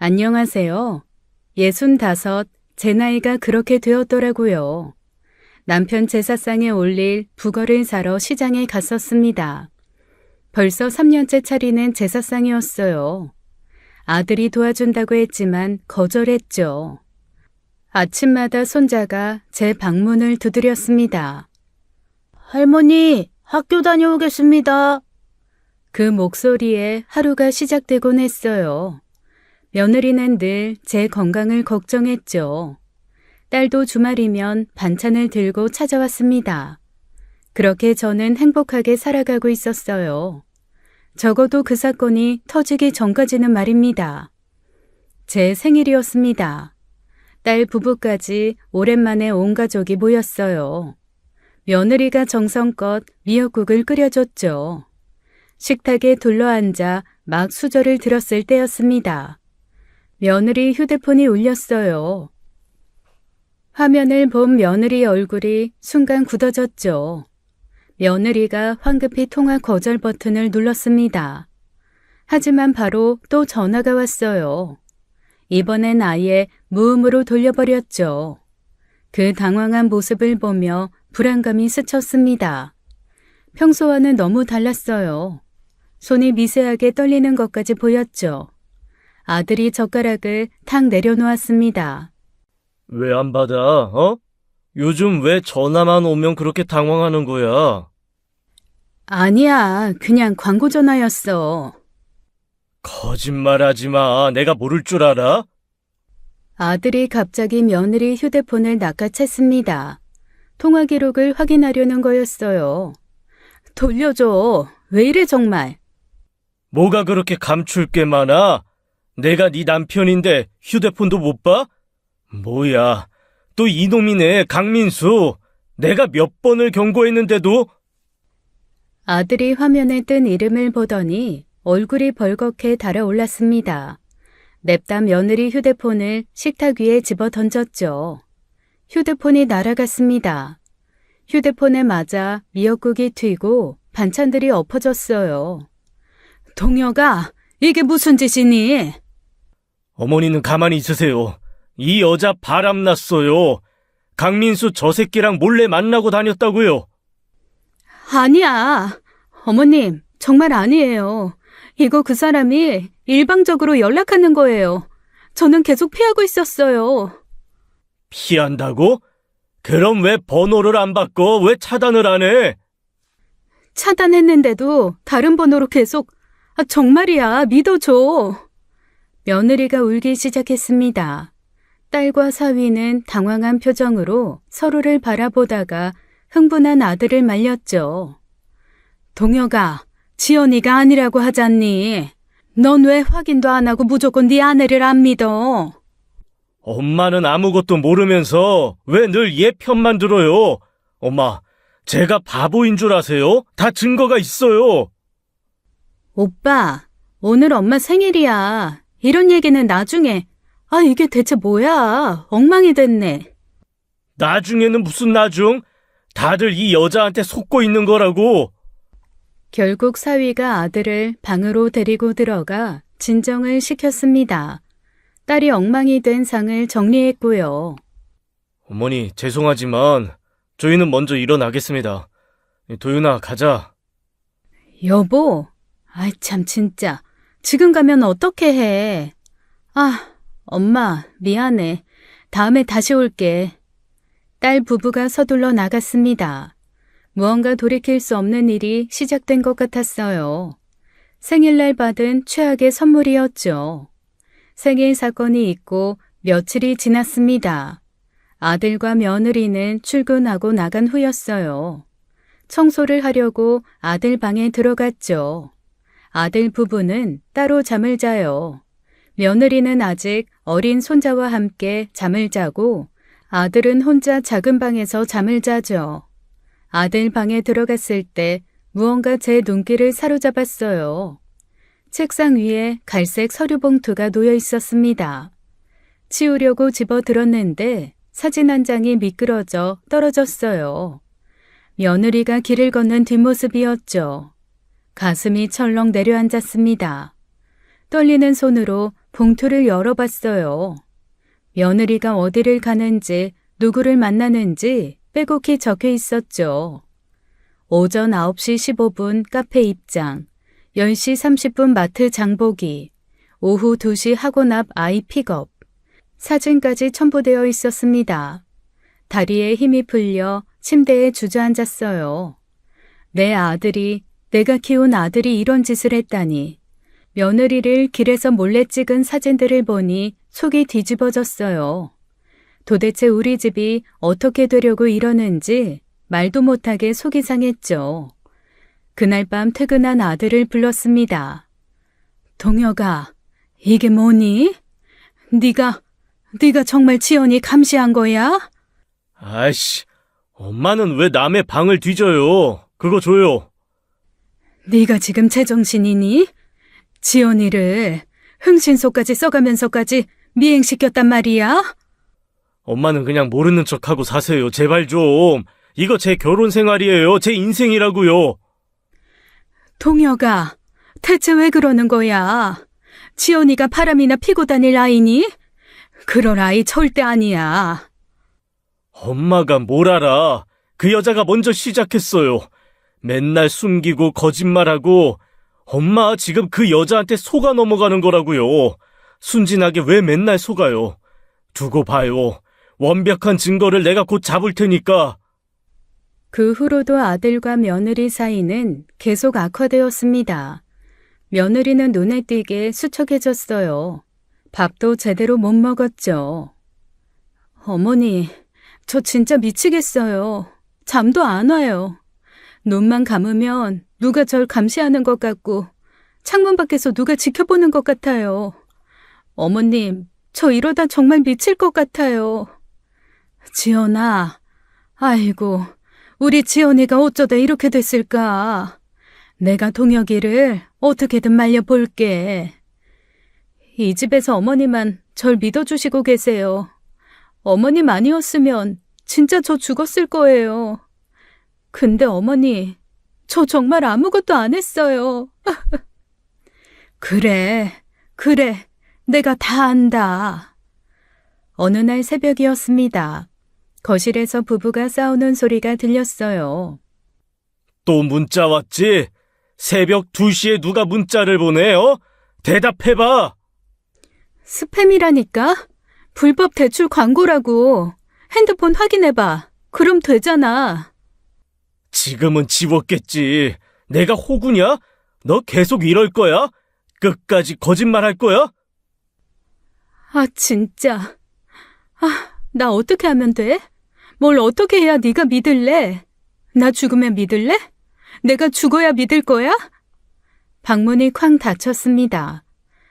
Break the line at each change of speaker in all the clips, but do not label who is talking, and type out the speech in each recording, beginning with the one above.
안녕하세요. 65, 제 나이가 그렇게 되었더라고요. 남편 제사상에 올릴 북어를 사러 시장에 갔었습니다. 벌써 3년째 차리는 제사상이었어요. 아들이 도와준다고 했지만 거절했죠. 아침마다 손자가 제 방문을 두드렸습니다. 할머니, 학교 다녀오겠습니다. 그 목소리에 하루가 시작되곤 했어요. 며느리는 늘 제 건강을 걱정했죠. 딸도 주말이면 반찬을 들고 찾아왔습니다. 그렇게 저는 행복하게 살아가고 있었어요. 적어도 그 사건이 터지기 전까지는 말입니다. 제 생일이었습니다. 딸 부부까지 오랜만에 온 가족이 모였어요. 며느리가 정성껏 미역국을 끓여줬죠. 식탁에 둘러앉아 막 수저를 들었을 때였습니다. 며느리 휴대폰이 울렸어요. 화면을 본 며느리 얼굴이 순간 굳어졌죠. 며느리가 황급히 통화 거절 버튼을 눌렀습니다. 하지만 바로 또 전화가 왔어요. 이번엔 아예 무음으로 돌려버렸죠. 그 당황한 모습을 보며 불안감이 스쳤습니다. 평소와는 너무 달랐어요. 손이 미세하게 떨리는 것까지 보였죠. 아들이 젓가락을 탁 내려놓았습니다.
왜 안 받아, 어? 요즘 왜 전화만 오면 그렇게 당황하는 거야?
아니야, 그냥 광고 전화였어.
거짓말하지 마. 내가 모를 줄 알아?
아들이 갑자기 며느리 휴대폰을 낚아챘습니다. 통화 기록을 확인하려는 거였어요. 돌려줘. 왜 이래 정말.
뭐가 그렇게 감출 게 많아? 내가 네 남편인데 휴대폰도 못 봐? 뭐야, 또 이놈이네, 강민수. 내가 몇 번을 경고했는데도?
아들이 화면에 뜬 이름을 보더니 얼굴이 벌겋게 달아올랐습니다. 냅다 며느리 휴대폰을 식탁 위에 집어 던졌죠. 휴대폰이 날아갔습니다. 휴대폰에 맞아 미역국이 튀고 반찬들이 엎어졌어요. 동혁아, 이게 무슨 짓이니?
어머니는 가만히 있으세요. 이 여자 바람났어요. 강민수 저 새끼랑 몰래 만나고 다녔다고요.
아니야. 어머님, 정말 아니에요. 이거 그 사람이 일방적으로 연락하는 거예요. 저는 계속 피하고 있었어요.
피한다고? 그럼 왜 번호를 안 바꿔? 왜 차단을 안 해?
차단했는데도 다른 번호로 계속, 정말이야, 믿어줘. 며느리가 울기 시작했습니다. 딸과 사위는 당황한 표정으로 서로를 바라보다가 흥분한 아들을 말렸죠. 동혁아, 지연이가 아니라고 하잖니. 넌 왜 확인도 안 하고 무조건 네 아내를 안 믿어?
엄마는 아무것도 모르면서 왜 늘 얘 편만 들어요? 엄마, 제가 바보인 줄 아세요? 다 증거가 있어요.
오빠, 오늘 엄마 생일이야. 이런 얘기는 나중에. 이게 대체 뭐야? 엉망이 됐네.
나중에는 무슨 나중? 다들 이 여자한테 속고 있는 거라고.
결국 사위가 아들을 방으로 데리고 들어가 진정을 시켰습니다. 딸이 엉망이 된 상을 정리했고요.
어머니, 죄송하지만 저희는 먼저 일어나겠습니다. 도윤아, 가자.
여보, 참 진짜. 지금 가면 어떻게 해? 엄마, 미안해. 다음에 다시 올게. 딸 부부가 서둘러 나갔습니다. 무언가 돌이킬 수 없는 일이 시작된 것 같았어요. 생일날 받은 최악의 선물이었죠. 생일 사건이 있고 며칠이 지났습니다. 아들과 며느리는 출근하고 나간 후였어요. 청소를 하려고 아들 방에 들어갔죠. 아들 부부는 따로 잠을 자요. 며느리는 아직 어린 손자와 함께 잠을 자고 아들은 혼자 작은 방에서 잠을 자죠. 아들 방에 들어갔을 때 무언가 제 눈길을 사로잡았어요. 책상 위에 갈색 서류 봉투가 놓여 있었습니다. 치우려고 집어들었는데 사진 한 장이 미끄러져 떨어졌어요. 며느리가 길을 걷는 뒷모습이었죠. 가슴이 철렁 내려앉았습니다. 떨리는 손으로 봉투를 열어봤어요. 며느리가 어디를 가는지, 누구를 만나는지 빼곡히 적혀 있었죠. 오전 9시 15분 카페 입장, 10시 30분 마트 장보기, 오후 2시 학원 앞 아이 픽업. 사진까지 첨부되어 있었습니다. 다리에 힘이 풀려 침대에 주저앉았어요. 내가 키운 아들이 이런 짓을 했다니. 며느리를 길에서 몰래 찍은 사진들을 보니 속이 뒤집어졌어요. 도대체 우리 집이 어떻게 되려고 이러는지 말도 못하게 속이 상했죠. 그날 밤 퇴근한 아들을 불렀습니다. 동혁아, 이게 뭐니? 네가 정말 지연이 감시한 거야?
아이씨, 엄마는 왜 남의 방을 뒤져요? 그거 줘요.
네가 지금 제정신이니? 지연이를 흥신소까지 써가면서까지 미행시켰단 말이야?
엄마는 그냥 모르는 척하고 사세요. 제발 좀. 이거 제 결혼 생활이에요. 제 인생이라고요.
동혁아, 대체 왜 그러는 거야? 지연이가 바람이나 피고 다닐 아이니? 그럴 아이 절대 아니야.
엄마가 뭘 알아. 그 여자가 먼저 시작했어요. 맨날 숨기고 거짓말하고. 엄마 지금 그 여자한테 속아 넘어가는 거라고요. 순진하게 왜 맨날 속아요. 두고 봐요. 완벽한 증거를 내가 곧 잡을 테니까.
그 후로도 아들과 며느리 사이는 계속 악화되었습니다. 며느리는 눈에 띄게 수척해졌어요. 밥도 제대로 못 먹었죠. 어머니, 저 진짜 미치겠어요. 잠도 안 와요. 눈만 감으면 누가 절 감시하는 것 같고 창문 밖에서 누가 지켜보는 것 같아요. 어머님, 저 이러다 정말 미칠 것 같아요. 지연아, 아이고, 우리 지연이가 어쩌다 이렇게 됐을까. 내가 동혁이를 어떻게든 말려볼게. 이 집에서 어머니만 절 믿어주시고 계세요. 어머님 아니었으면 진짜 저 죽었을 거예요. 근데 어머니, 저 정말 아무것도 안 했어요. 그래, 내가 다 안다. 어느 날 새벽이었습니다. 거실에서 부부가 싸우는 소리가 들렸어요.
또 문자 왔지? 새벽 2시에 누가 문자를 보내요? 대답해봐.
스팸이라니까? 불법 대출 광고라고. 핸드폰 확인해봐. 그럼 되잖아.
지금은 지웠겠지. 내가 호구냐? 너 계속 이럴 거야? 끝까지 거짓말 할 거야?
아, 진짜. 나 어떻게 하면 돼? 뭘 어떻게 해야 네가 믿을래? 나 죽으면 믿을래? 내가 죽어야 믿을 거야? 방문이 쾅 닫혔습니다.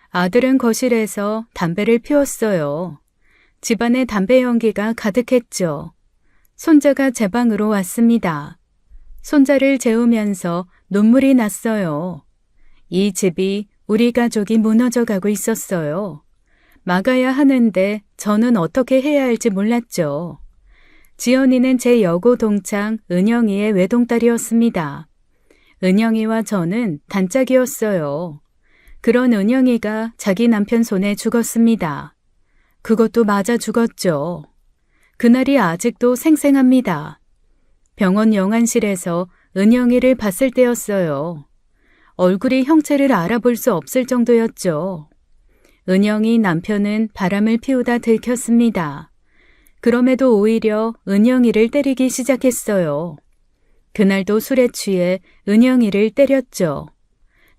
아들은 거실에서 담배를 피웠어요. 집안에 담배 연기가 가득했죠. 손자가 제 방으로 왔습니다. 손자를 재우면서 눈물이 났어요. 이 집이 우리 가족이 무너져가고 있었어요. 막아야 하는데 저는 어떻게 해야 할지 몰랐죠. 지연이는 제 여고 동창 은영이의 외동딸이었습니다. 은영이와 저는 단짝이었어요. 그런 은영이가 자기 남편 손에 죽었습니다. 그것도 맞아 죽었죠. 그날이 아직도 생생합니다. 병원 영안실에서 은영이를 봤을 때였어요. 얼굴이 형체를 알아볼 수 없을 정도였죠. 은영이 남편은 바람을 피우다 들켰습니다. 그럼에도 오히려 은영이를 때리기 시작했어요. 그날도 술에 취해 은영이를 때렸죠.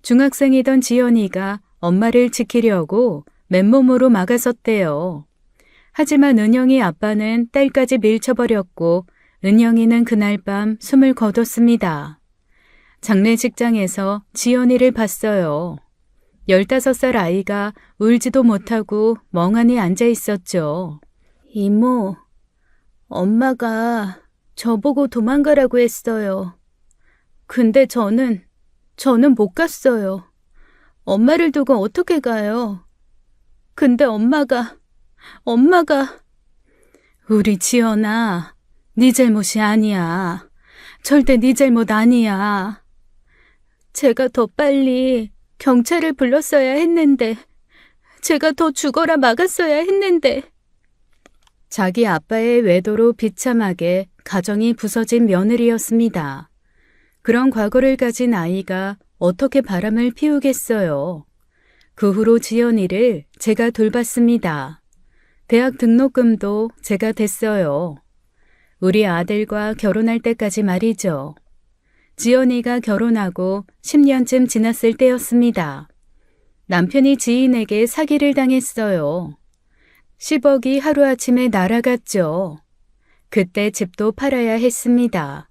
중학생이던 지연이가 엄마를 지키려고 맨몸으로 막아섰대요. 하지만 은영이 아빠는 딸까지 밀쳐버렸고 은영이는 그날 밤 숨을 거뒀습니다. 장례식장에서 지연이를 봤어요. 15살 아이가 울지도 못하고 멍하니 앉아 있었죠. 이모, 엄마가 저보고 도망가라고 했어요. 근데 저는 못 갔어요. 엄마를 두고 어떻게 가요? 근데 엄마가 우리 지연아, 네 잘못이 아니야. 절대 네 잘못 아니야. 제가 더 빨리 경찰을 불렀어야 했는데 제가 더 죽어라 막았어야 했는데. 자기 아빠의 외도로 비참하게 가정이 부서진 며느리였습니다. 그런 과거를 가진 아이가 어떻게 바람을 피우겠어요. 그 후로 지연이를 제가 돌봤습니다. 대학 등록금도 제가 댔어요. 우리 아들과 결혼할 때까지 말이죠. 지연이가 결혼하고 10년쯤 지났을 때였습니다. 남편이 지인에게 사기를 당했어요. 10억이 하루아침에 날아갔죠. 그때 집도 팔아야 했습니다.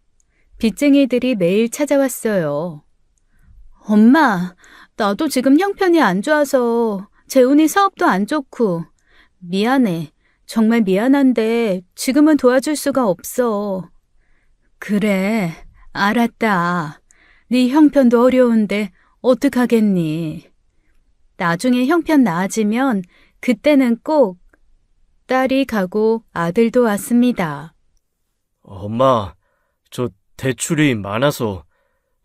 빚쟁이들이 매일 찾아왔어요. 엄마, 나도 지금 형편이 안 좋아서 재훈이 사업도 안 좋고 미안해. 정말 미안한데 지금은 도와줄 수가 없어. 그래, 알았다. 네 형편도 어려운데 어떡하겠니? 나중에 형편 나아지면 그때는 꼭. 딸이 가고 아들도 왔습니다.
엄마, 저 대출이 많아서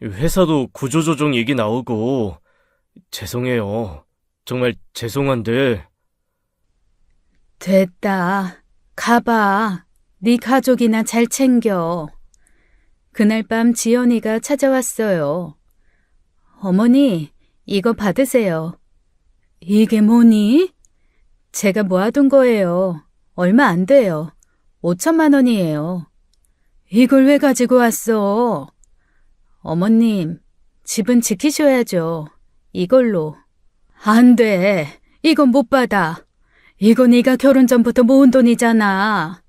회사도 구조조정 얘기 나오고 죄송해요. 정말 죄송한데.
됐다. 가봐. 네 가족이나 잘 챙겨. 그날 밤 지연이가 찾아왔어요. 어머니, 이거 받으세요. 이게 뭐니? 제가 모아둔 거예요. 얼마 안 돼요. 5천만 원이에요. 이걸 왜 가지고 왔어? 어머님, 집은 지키셔야죠. 이걸로. 안 돼. 이건 못 받아. 이거 네가 결혼 전부터 모은 돈이잖아.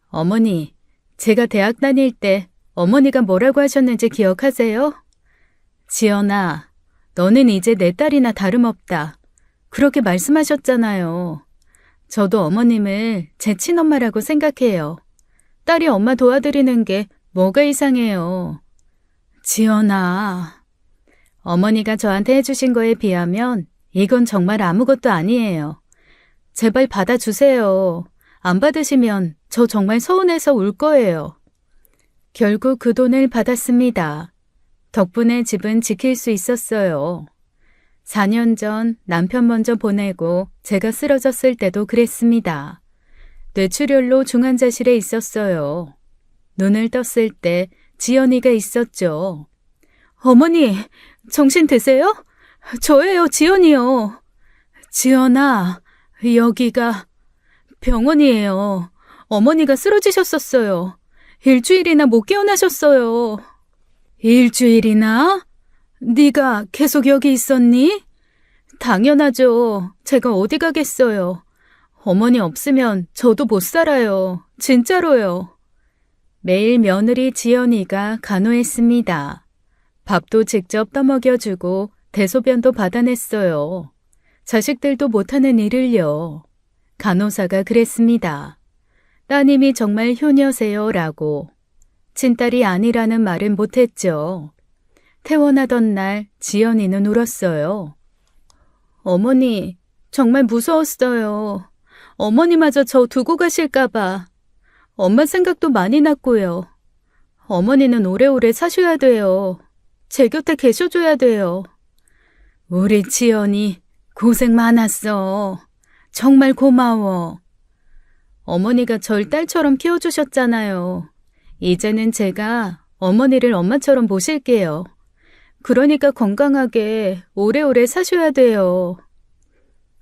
어머니, 제가 대학 다닐 때 어머니가 뭐라고 하셨는지 기억하세요? 지연아, 너는 이제 내 딸이나 다름없다. 그렇게 말씀하셨잖아요. 저도 어머님을 제 친엄마라고 생각해요. 딸이 엄마 도와드리는 게 뭐가 이상해요. 지연아, 어머니가 저한테 해주신 거에 비하면 이건 정말 아무것도 아니에요. 제발 받아주세요. 안 받으시면 저 정말 서운해서 울 거예요. 결국 그 돈을 받았습니다. 덕분에 집은 지킬 수 있었어요. 4년 전 남편 먼저 보내고 제가 쓰러졌을 때도 그랬습니다. 뇌출혈로 중환자실에 있었어요. 눈을 떴을 때 지연이가 있었죠. 어머니, 정신 드세요? 저예요, 지연이요. 지연아, 여기가 병원이에요. 어머니가 쓰러지셨었어요. 일주일이나 못 깨어나셨어요. 일주일이나? 네가 계속 여기 있었니? 당연하죠. 제가 어디 가겠어요. 어머니 없으면 저도 못 살아요. 진짜로요. 매일 며느리 지연이가 간호했습니다. 밥도 직접 떠먹여주고 대소변도 받아냈어요. 자식들도 못하는 일을요. 간호사가 그랬습니다. 따님이 정말 효녀세요라고. 친딸이 아니라는 말은 못했죠. 퇴원하던 날 지연이는 울었어요. 어머니, 정말 무서웠어요. 어머니마저 저 두고 가실까봐. 엄마 생각도 많이 났고요. 어머니는 오래오래 사셔야 돼요. 제 곁에 계셔줘야 돼요. 우리 지연이 고생 많았어. 정말 고마워. 어머니가 절 딸처럼 키워주셨잖아요. 이제는 제가 어머니를 엄마처럼 모실게요. 그러니까 건강하게 오래오래 사셔야 돼요.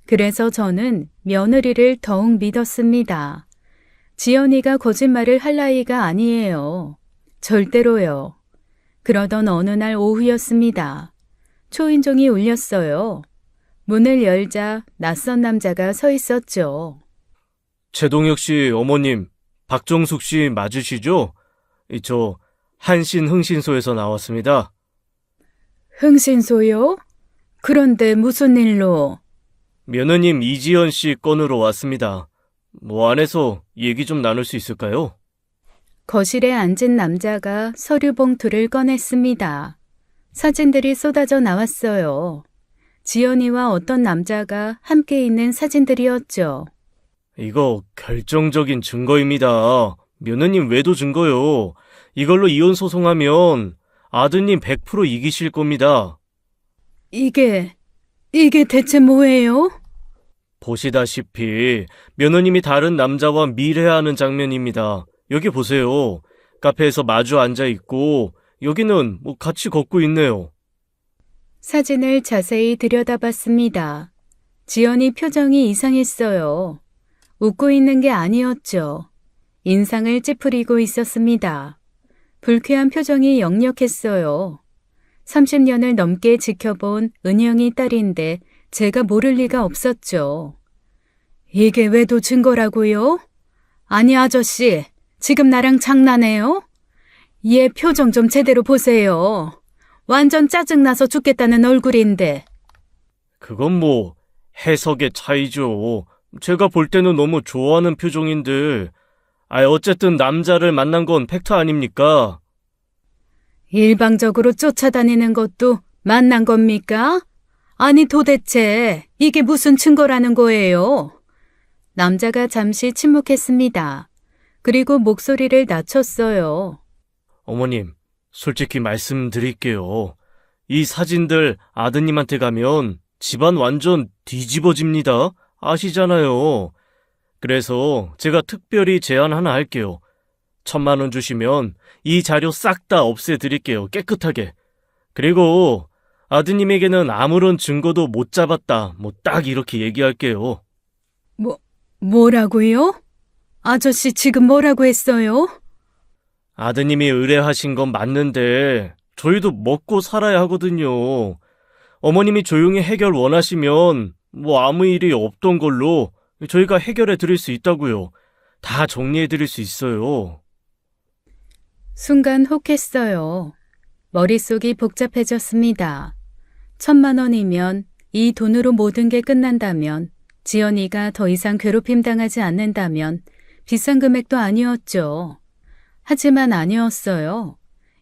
그래서 저는 며느리를 더욱 믿었습니다. 지연이가 거짓말을 할 나이가 아니에요. 절대로요. 그러던 어느 날 오후였습니다. 초인종이 울렸어요. 문을 열자 낯선 남자가 서 있었죠.
최동혁 씨 어머님, 박정숙 씨 맞으시죠? 저 한신 흥신소에서 나왔습니다.
흥신소요? 그런데 무슨 일로?
며느님 이지연 씨 건으로 왔습니다. 안에서 얘기 좀 나눌 수 있을까요?
거실에 앉은 남자가 서류 봉투를 꺼냈습니다. 사진들이 쏟아져 나왔어요. 지연이와 어떤 남자가 함께 있는 사진들이었죠.
이거 결정적인 증거입니다. 며느님 외도 증거요. 이걸로 이혼 소송하면 아드님 100% 이기실 겁니다.
이게 대체 뭐예요?
보시다시피 며느님이 다른 남자와 밀회하는 장면입니다. 여기 보세요. 카페에서 마주 앉아 있고 여기는 같이 걷고 있네요.
사진을 자세히 들여다봤습니다. 지연이 표정이 이상했어요. 웃고 있는 게 아니었죠. 인상을 찌푸리고 있었습니다. 불쾌한 표정이 역력했어요. 30년을 넘게 지켜본 은영이 딸인데 제가 모를 리가 없었죠. 이게 외도 증거라고요? 아니 아저씨, 지금 나랑 장난해요? 얘 표정 좀 제대로 보세요. 완전 짜증나서 죽겠다는 얼굴인데.
그건 해석의 차이죠. 제가 볼 때는 너무 좋아하는 표정인데, 어쨌든 남자를 만난 건 팩트 아닙니까?
일방적으로 쫓아다니는 것도 만난 겁니까? 아니 도대체 이게 무슨 증거라는 거예요? 남자가 잠시 침묵했습니다. 그리고 목소리를 낮췄어요.
어머님, 솔직히 말씀드릴게요. 이 사진들 아드님한테 가면 집안 완전 뒤집어집니다. 아시잖아요. 그래서 제가 특별히 제안 하나 할게요. 1,000만 원 주시면 이 자료 싹 다 없애드릴게요. 깨끗하게. 그리고 아드님에게는 아무런 증거도 못 잡았다. 딱 이렇게 얘기할게요.
뭐라고요? 아저씨 지금 뭐라고 했어요?
아드님이 의뢰하신 건 맞는데 저희도 먹고 살아야 하거든요. 어머님이 조용히 해결 원하시면 아무 일이 없던 걸로 저희가 해결해 드릴 수 있다고요. 다 정리해 드릴 수 있어요.
순간 혹했어요. 머릿속이 복잡해졌습니다. 1,000만 원이면 이 돈으로 모든 게 끝난다면, 지연이가 더 이상 괴롭힘 당하지 않는다면 비싼 금액도 아니었죠. 하지만 아니었어요.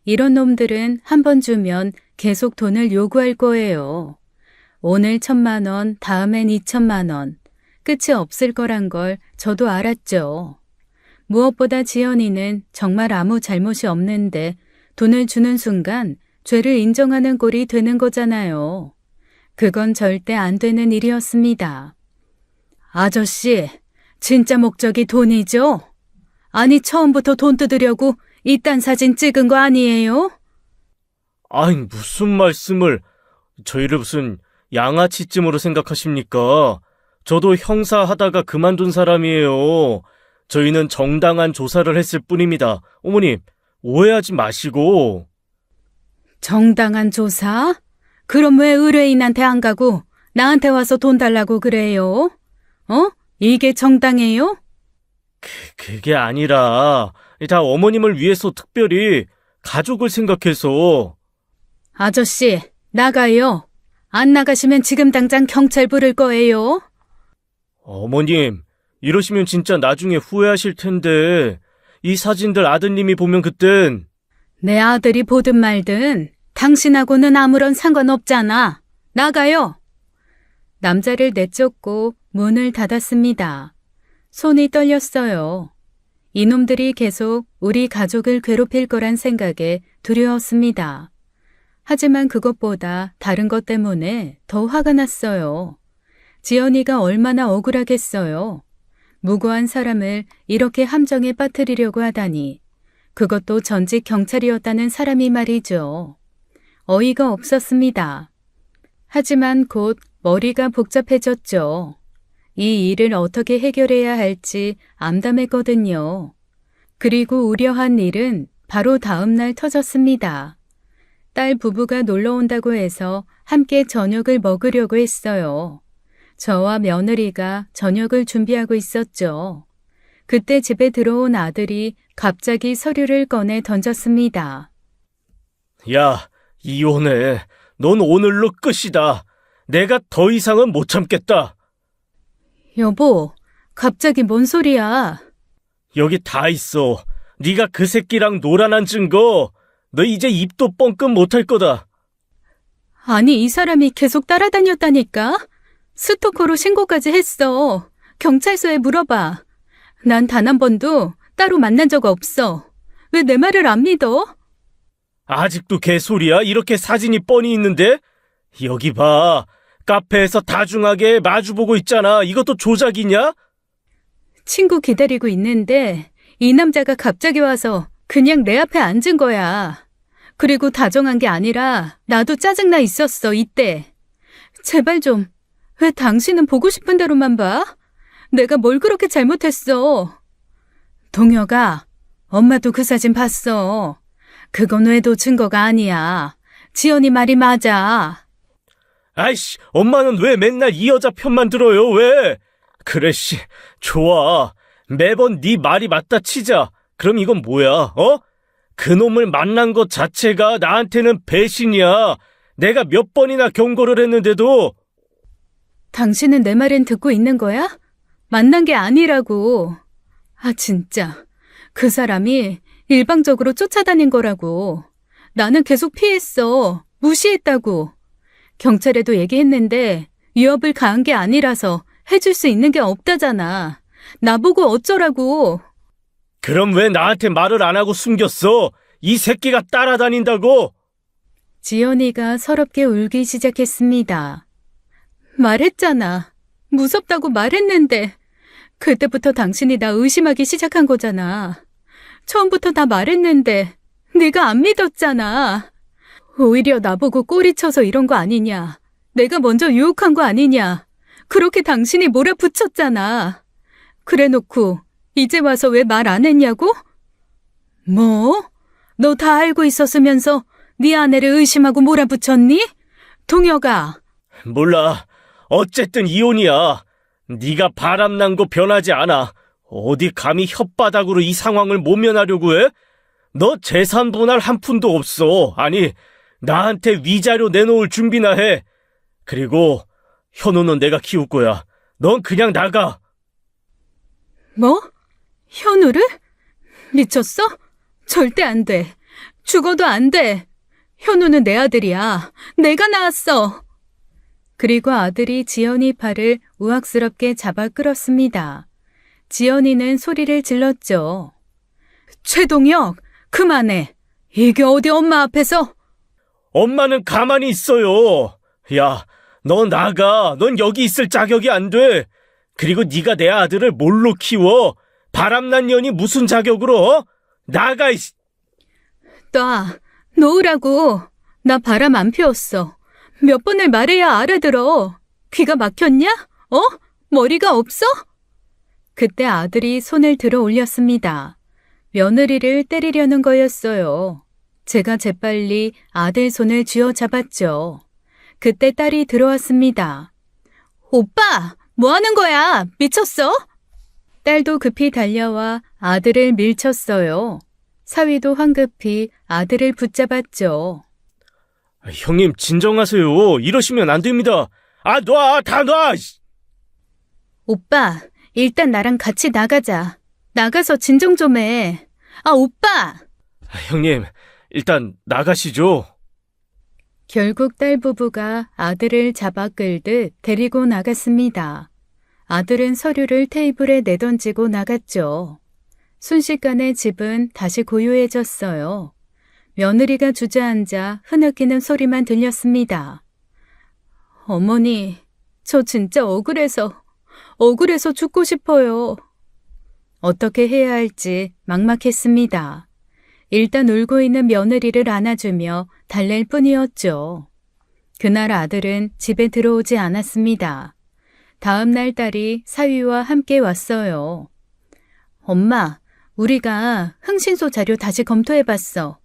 이런 놈들은 한 번 주면 계속 돈을 요구할 거예요. 오늘 1,000만 원, 다음엔 2,000만 원. 끝이 없을 거란 걸 저도 알았죠. 무엇보다 지연이는 정말 아무 잘못이 없는데 돈을 주는 순간 죄를 인정하는 꼴이 되는 거잖아요. 그건 절대 안 되는 일이었습니다. 아저씨, 진짜 목적이 돈이죠? 아니 처음부터 돈 뜯으려고 이딴 사진 찍은 거 아니에요?
아니, 무슨 말씀을, 저희를 무슨 양아치쯤으로 생각하십니까? 저도 형사 하다가 그만둔 사람이에요. 저희는 정당한 조사를 했을 뿐입니다. 어머님, 오해하지 마시고.
정당한 조사? 그럼 왜 의뢰인한테 안 가고 나한테 와서 돈 달라고 그래요? 이게 정당해요?
그게 아니라 다 어머님을 위해서 특별히 가족을 생각해서.
아저씨, 나가요. 안 나가시면 지금 당장 경찰 부를 거예요.
어머님, 이러시면 진짜 나중에 후회하실 텐데 이 사진들 아드님이 보면 그땐.
내 아들이 보든 말든 당신하고는 아무런 상관없잖아. 나가요. 남자를 내쫓고 문을 닫았습니다. 손이 떨렸어요. 이놈들이 계속 우리 가족을 괴롭힐 거란 생각에 두려웠습니다. 하지만 그것보다 다른 것 때문에 더 화가 났어요. 지연이가 얼마나 억울하겠어요. 무고한 사람을 이렇게 함정에 빠뜨리려고 하다니. 그것도 전직 경찰이었다는 사람이 말이죠. 어이가 없었습니다. 하지만 곧 머리가 복잡해졌죠. 이 일을 어떻게 해결해야 할지 암담했거든요. 그리고 우려한 일은 바로 다음 날 터졌습니다. 딸 부부가 놀러 온다고 해서 함께 저녁을 먹으려고 했어요. 저와 며느리가 저녁을 준비하고 있었죠. 그때 집에 들어온 아들이 갑자기 서류를 꺼내 던졌습니다.
야, 이혼해. 넌 오늘로 끝이다. 내가 더 이상은 못 참겠다.
여보, 갑자기 뭔 소리야?
여기 다 있어. 네가 그 새끼랑 놀아난 증거. 너 이제 입도 뻥끗 못할 거다.
아니, 이 사람이 계속 따라다녔다니까? 스토커로 신고까지 했어. 경찰서에 물어봐. 난 단 한 번도 따로 만난 적 없어. 왜 내 말을 안 믿어?
아직도 개소리야? 이렇게 사진이 뻔히 있는데? 여기 봐. 카페에서 다중하게 마주보고 있잖아. 이것도 조작이냐?
친구 기다리고 있는데 이 남자가 갑자기 와서 그냥 내 앞에 앉은 거야. 그리고 다정한 게 아니라 나도 짜증나 있었어, 이때. 제발 좀, 왜 당신은 보고 싶은 대로만 봐? 내가 뭘 그렇게 잘못했어? 동혁아, 엄마도 그 사진 봤어. 그건 외도 증거가 아니야. 지연이 말이 맞아.
아이씨, 엄마는 왜 맨날 이 여자 편만 들어요, 왜? 그래, 씨, 좋아. 매번 네 말이 맞다 치자. 그럼 이건 뭐야, 어? 그놈을 만난 것 자체가 나한테는 배신이야. 내가 몇 번이나 경고를 했는데도.
당신은 내 말은 듣고 있는 거야? 만난 게 아니라고. 아, 진짜. 그 사람이 일방적으로 쫓아다닌 거라고. 나는 계속 피했어. 무시했다고. 경찰에도 얘기했는데 위협을 가한 게 아니라서 해줄 수 있는 게 없다잖아. 나보고 어쩌라고.
그럼 왜 나한테 말을 안 하고 숨겼어? 이 새끼가 따라다닌다고?
지연이가 서럽게 울기 시작했습니다. 말했잖아. 무섭다고 말했는데. 그때부터 당신이 나 의심하기 시작한 거잖아. 처음부터 다 말했는데 네가 안 믿었잖아. 오히려 나보고 꼬리쳐서 이런 거 아니냐. 내가 먼저 유혹한 거 아니냐. 그렇게 당신이 몰아붙였잖아. 그래놓고 이제 와서 왜 말 안 했냐고? 뭐? 너 다 알고 있었으면서 네 아내를 의심하고 몰아붙였니? 동혁아.
몰라. 어쨌든 이혼이야. 네가 바람난 거 변하지 않아. 어디 감히 혓바닥으로 이 상황을 모면하려고 해? 너 재산 분할 한 푼도 없어. 아니, 나한테 위자료 내놓을 준비나 해. 그리고 현우는 내가 키울 거야. 넌 그냥 나가.
뭐? 현우를? 미쳤어? 절대 안 돼. 죽어도 안 돼. 현우는 내 아들이야. 내가 낳았어. 그리고 아들이 지연이 팔을 우악스럽게 잡아 끌었습니다. 지연이는 소리를 질렀죠. 최동혁, 그만해. 이게 어디 엄마 앞에서?
엄마는 가만히 있어요. 야, 너 나가. 넌 여기 있을 자격이 안 돼. 그리고 네가 내 아들을 뭘로 키워? 바람난 년이 무슨 자격으로? 어? 나가, 이씨.
놓으라고. 나 바람 안 피웠어. 몇 번을 말해야 알아들어. 귀가 막혔냐? 어? 머리가 없어? 그때 아들이 손을 들어 올렸습니다. 며느리를 때리려는 거였어요. 제가 재빨리 아들 손을 쥐어 잡았죠. 그때 딸이 들어왔습니다. 오빠, 뭐 하는 거야? 미쳤어? 딸도 급히 달려와 아들을 밀쳤어요. 사위도 황급히 아들을 붙잡았죠.
형님, 진정하세요. 이러시면 안 됩니다. 아, 놔! 다 놔!
오빠, 일단 나랑 같이 나가자. 나가서 진정 좀 해. 아, 오빠!
형님, 일단 나가시죠.
결국 딸 부부가 아들을 잡아 끌듯 데리고 나갔습니다. 아들은 서류를 테이블에 내던지고 나갔죠. 순식간에 집은 다시 고요해졌어요. 며느리가 주저앉아 흐느끼는 소리만 들렸습니다. 어머니, 저 진짜 억울해서 죽고 싶어요. 어떻게 해야 할지 막막했습니다. 일단 울고 있는 며느리를 안아주며 달랠 뿐이었죠. 그날 아들은 집에 들어오지 않았습니다. 다음 날 딸이 사위와 함께 왔어요. 엄마, 우리가 흥신소 자료 다시 검토해봤어.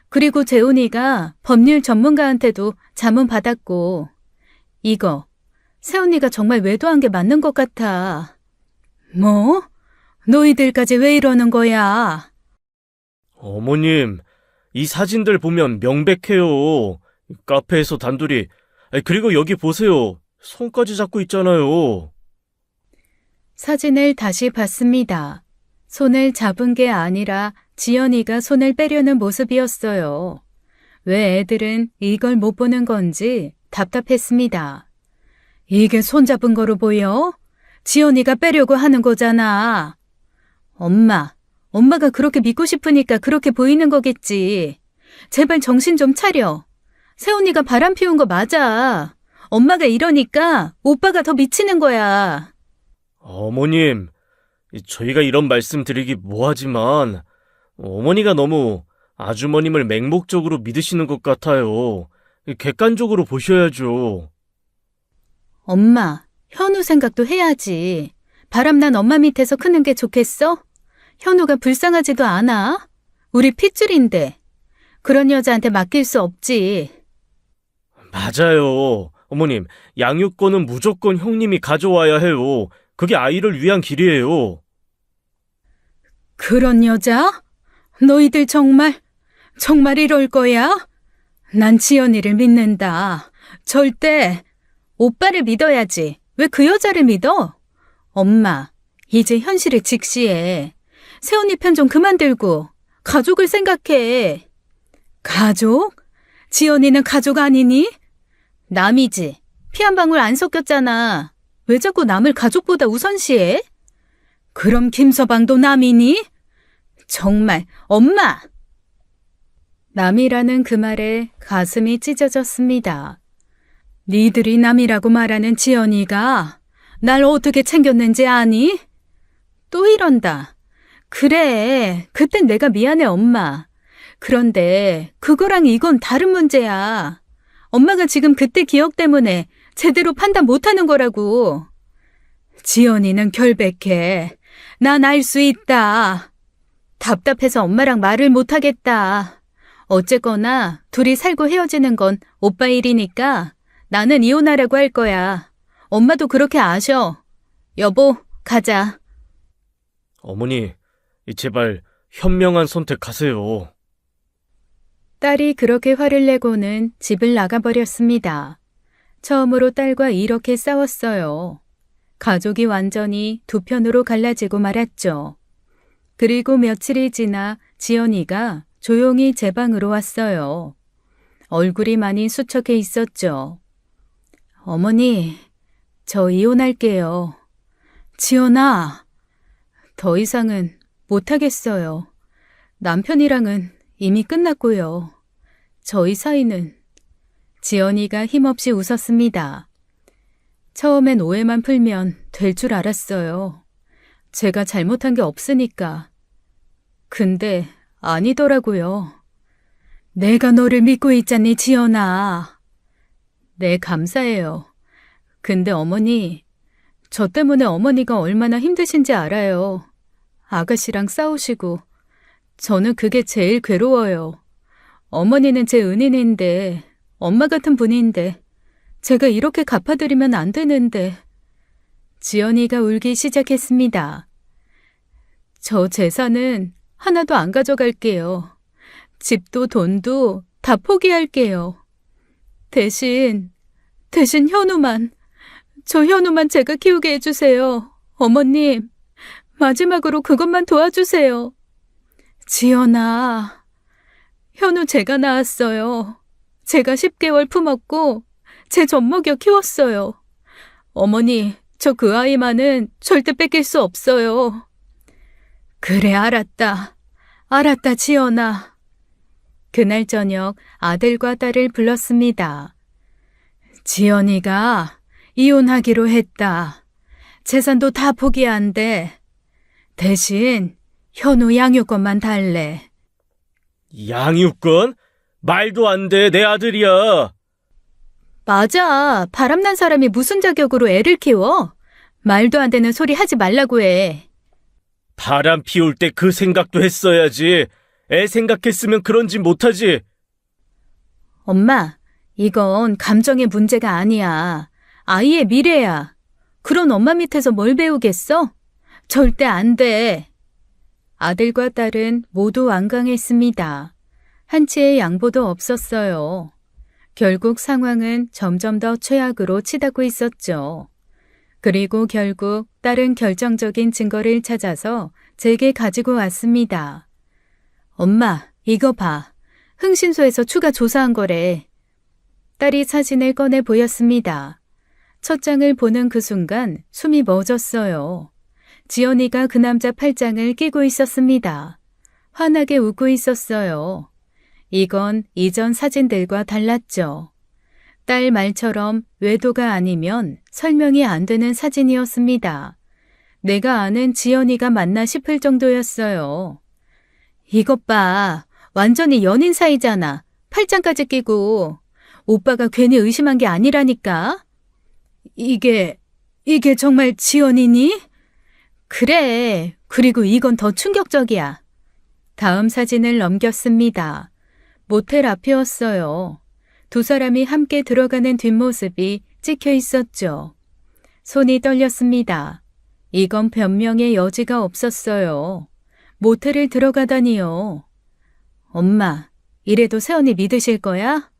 그리고 재훈이가 법률 전문가한테도 자문 받았고, 이거 새언니가 정말 외도한 게 맞는 것 같아. 뭐? 너희들까지 왜 이러는 거야?
어머님, 이 사진들 보면 명백해요. 카페에서 단둘이. 그리고 여기 보세요. 손까지 잡고 있잖아요.
사진을 다시 봤습니다. 손을 잡은 게 아니라 지연이가 손을 빼려는 모습이었어요. 왜 애들은 이걸 못 보는 건지 답답했습니다. 이게 손잡은 거로 보여? 지연이가 빼려고 하는 거잖아. 엄마가 그렇게 믿고 싶으니까 그렇게 보이는 거겠지. 제발 정신 좀 차려. 새언니가 바람 피운 거 맞아. 엄마가 이러니까 오빠가 더 미치는 거야.
어머님, 저희가 이런 말씀 드리기 뭐하지만 어머니가 너무 아주머님을 맹목적으로 믿으시는 것 같아요. 객관적으로 보셔야죠.
엄마, 현우 생각도 해야지. 바람난 엄마 밑에서 크는 게 좋겠어? 현우가 불쌍하지도 않아? 우리 핏줄인데. 그런 여자한테 맡길 수 없지.
맞아요. 어머님, 양육권은 무조건 형님이 가져와야 해요. 그게 아이를 위한 길이에요.
그런 여자? 너희들 정말 이럴 거야? 난 지연이를 믿는다. 절대 오빠를 믿어야지. 왜 그 여자를 믿어? 엄마, 이제 현실을 직시해. 새언니 편 좀 그만 들고 가족을 생각해. 가족? 지연이는 가족 아니니? 남이지. 피 한 방울 안 섞였잖아. 왜 자꾸 남을 가족보다 우선시해? 그럼 김서방도 남이니? 정말, 엄마! 남이라는 그 말에 가슴이 찢어졌습니다. 니들이 남이라고 말하는 지연이가 날 어떻게 챙겼는지 아니? 또 이런다. 그래, 그땐 내가 미안해, 엄마. 그런데 그거랑 이건 다른 문제야. 엄마가 지금 그때 기억 때문에 제대로 판단 못하는 거라고. 지연이는 결백해. 난 알 수 있다. 답답해서 엄마랑 말을 못하겠다. 어쨌거나 둘이 살고 헤어지는 건 오빠 일이니까 나는 이혼하라고 할 거야. 엄마도 그렇게 아셔. 여보, 가자.
어머니, 제발 현명한 선택하세요.
딸이 그렇게 화를 내고는 집을 나가버렸습니다. 처음으로 딸과 이렇게 싸웠어요. 가족이 완전히 두 편으로 갈라지고 말았죠. 그리고 며칠이 지나 지연이가 조용히 제 방으로 왔어요. 얼굴이 많이 수척해 있었죠. 어머니, 저 이혼할게요. 지연아, 더 이상은 못하겠어요. 남편이랑은 이미 끝났고요. 저희 사이는. 지연이가 힘없이 웃었습니다. 처음엔 오해만 풀면 될 줄 알았어요. 제가 잘못한 게 없으니까. 근데 아니더라고요. 내가 너를 믿고 있잖니, 지연아. 네, 감사해요. 근데 어머니, 저 때문에 어머니가 얼마나 힘드신지 알아요. 아가씨랑 싸우시고. 저는 그게 제일 괴로워요. 어머니는 제 은인인데, 엄마 같은 분인데, 제가 이렇게 갚아드리면 안 되는데. 지연이가 울기 시작했습니다. 저 재산은 하나도 안 가져갈게요. 집도 돈도 다 포기할게요. 대신 현우만, 저 현우만 제가 키우게 해주세요. 어머님, 마지막으로 그것만 도와주세요. 지연아, 현우 제가 낳았어요. 제가 10개월 품었고 제 젖먹여 키웠어요. 어머니, 저 그 아이만은 절대 뺏길 수 없어요. 그래, 알았다. 알았다, 지연아. 그날 저녁 아들과 딸을 불렀습니다. 지연이가 이혼하기로 했다. 재산도 다 포기한대. 대신 현우 양육권만 달래.
양육권? 말도 안 돼, 내 아들이야.
맞아. 바람난 사람이 무슨 자격으로 애를 키워? 말도 안 되는 소리 하지 말라고 해.
바람 피울 때 그 생각도 했어야지. 애 생각했으면 그런 짓 못하지.
엄마, 이건 감정의 문제가 아니야. 아이의 미래야. 그런 엄마 밑에서 뭘 배우겠어? 절대 안 돼. 아들과 딸은 모두 완강했습니다. 한치의 양보도 없었어요. 결국 상황은 점점 더 최악으로 치닫고 있었죠. 그리고 결국 딸은 결정적인 증거를 찾아서 제게 가지고 왔습니다. 엄마, 이거 봐. 흥신소에서 추가 조사한 거래. 딸이 사진을 꺼내 보였습니다. 첫 장을 보는 그 순간 숨이 멎었어요. 지연이가 그 남자 팔짱을 끼고 있었습니다. 환하게 웃고 있었어요. 이건 이전 사진들과 달랐죠. 딸 말처럼 외도가 아니면 설명이 안 되는 사진이었습니다. 내가 아는 지연이가 맞나 싶을 정도였어요. 이것 봐. 완전히 연인 사이잖아. 팔짱까지 끼고. 오빠가 괜히 의심한 게 아니라니까. 이게 정말 지연이니? 그래. 그리고 이건 더 충격적이야. 다음 사진을 넘겼습니다. 모텔 앞이었어요. 두 사람이 함께 들어가는 뒷모습이 찍혀 있었죠. 손이 떨렸습니다. 이건 변명의 여지가 없었어요. 모텔을 들어가다니요. 엄마, 이래도 세연이 믿으실 거야?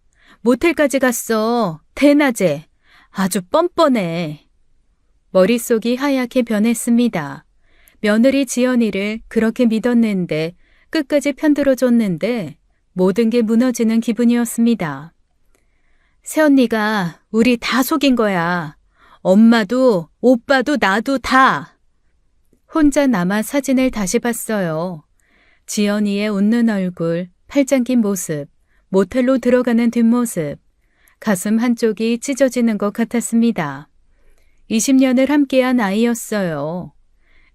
모텔까지 갔어. 대낮에. 아주 뻔뻔해. 머릿속이 하얗게 변했습니다. 며느리 지연이를 그렇게 믿었는데 끝까지 편들어줬는데 모든 게 무너지는 기분이었습니다. 새언니가 우리 다 속인 거야. 엄마도 오빠도 나도 다. 혼자 남아 사진을 다시 봤어요. 지연이의 웃는 얼굴, 팔짱 낀 모습, 모텔로 들어가는 뒷모습, 가슴 한쪽이 찢어지는 것 같았습니다. 20년을 함께한 아이였어요.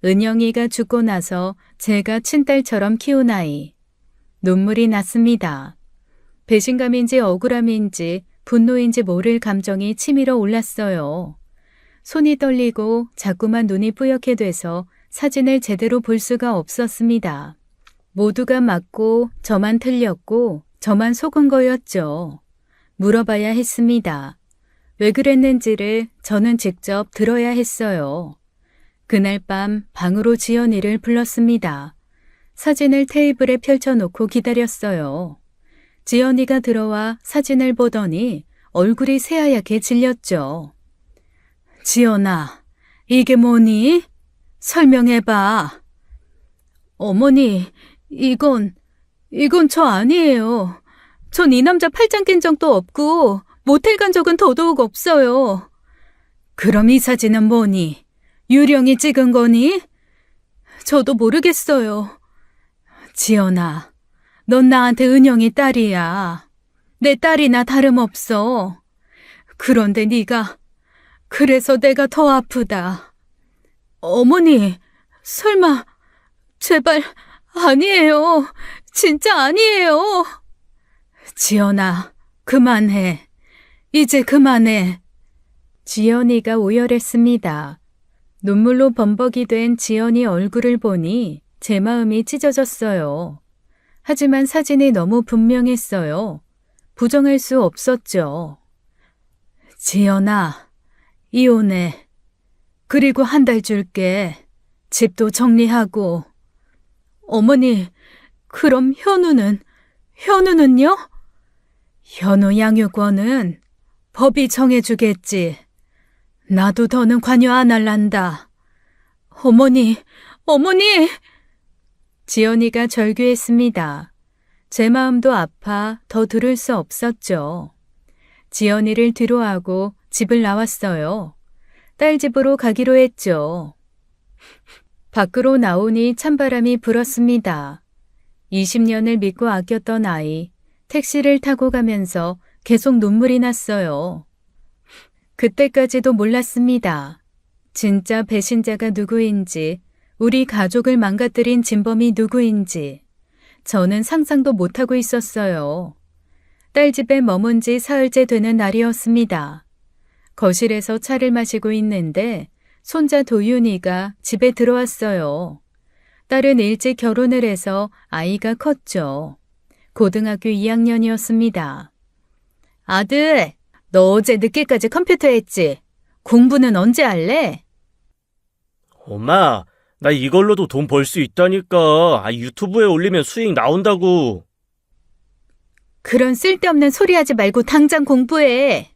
은영이가 죽고 나서 제가 친딸처럼 키운 아이. 눈물이 났습니다. 배신감인지 억울함인지 분노인지 모를 감정이 치밀어 올랐어요. 손이 떨리고 자꾸만 눈이 뿌옇게 돼서 사진을 제대로 볼 수가 없었습니다. 모두가 맞고 저만 틀렸고 저만 속은 거였죠. 물어봐야 했습니다. 왜 그랬는지를 저는 직접 들어야 했어요. 그날 밤 방으로 지연이를 불렀습니다. 사진을 테이블에 펼쳐놓고 기다렸어요. 지연이가 들어와 사진을 보더니 얼굴이 새하얗게 질렸죠. 지연아, 이게 뭐니? 설명해봐. 어머니, 이건 저 아니에요. 전 이 남자 팔짱 낀 적도 없고 모텔 간 적은 더더욱 없어요. 그럼 이 사진은 뭐니? 유령이 찍은 거니? 저도 모르겠어요. 지연아, 넌 나한테 은영이 딸이야. 내 딸이나 다름없어. 그런데 네가 그래서 내가 더 아프다. 어머니, 설마 제발 아니에요. 진짜 아니에요. 지연아, 그만해. 이제 그만해. 지연이가 오열했습니다. 눈물로 범벅이 된 지연이 얼굴을 보니 제 마음이 찢어졌어요. 하지만 사진이 너무 분명했어요. 부정할 수 없었죠. 지연아, 이혼해. 그리고 한 달 줄게. 집도 정리하고. 어머니, 그럼 현우는요? 현우 양육원은 법이 정해주겠지. 나도 더는 관여 안 할란다. 어머니! 지연이가 절규했습니다. 제 마음도 아파 더 들을 수 없었죠. 지연이를 뒤로하고 집을 나왔어요. 딸 집으로 가기로 했죠. 밖으로 나오니 찬바람이 불었습니다. 20년을 믿고 아꼈던 아이, 택시를 타고 가면서 계속 눈물이 났어요. 그때까지도 몰랐습니다. 진짜 배신자가 누구인지, 우리 가족을 망가뜨린 진범이 누구인지 저는 상상도 못하고 있었어요. 딸 집에 머문 지 사흘째 되는 날이었습니다. 거실에서 차를 마시고 있는데 손자 도윤이가 집에 들어왔어요. 딸은 일찍 결혼을 해서 아이가 컸죠. 고등학교 2학년이었습니다. 아들, 너 어제 늦게까지 컴퓨터 했지? 공부는 언제 할래?
엄마, 나 이걸로도 돈 벌 수 있다니까. 유튜브에 올리면 수익 나온다고.
그런 쓸데없는 소리 하지 말고 당장 공부해.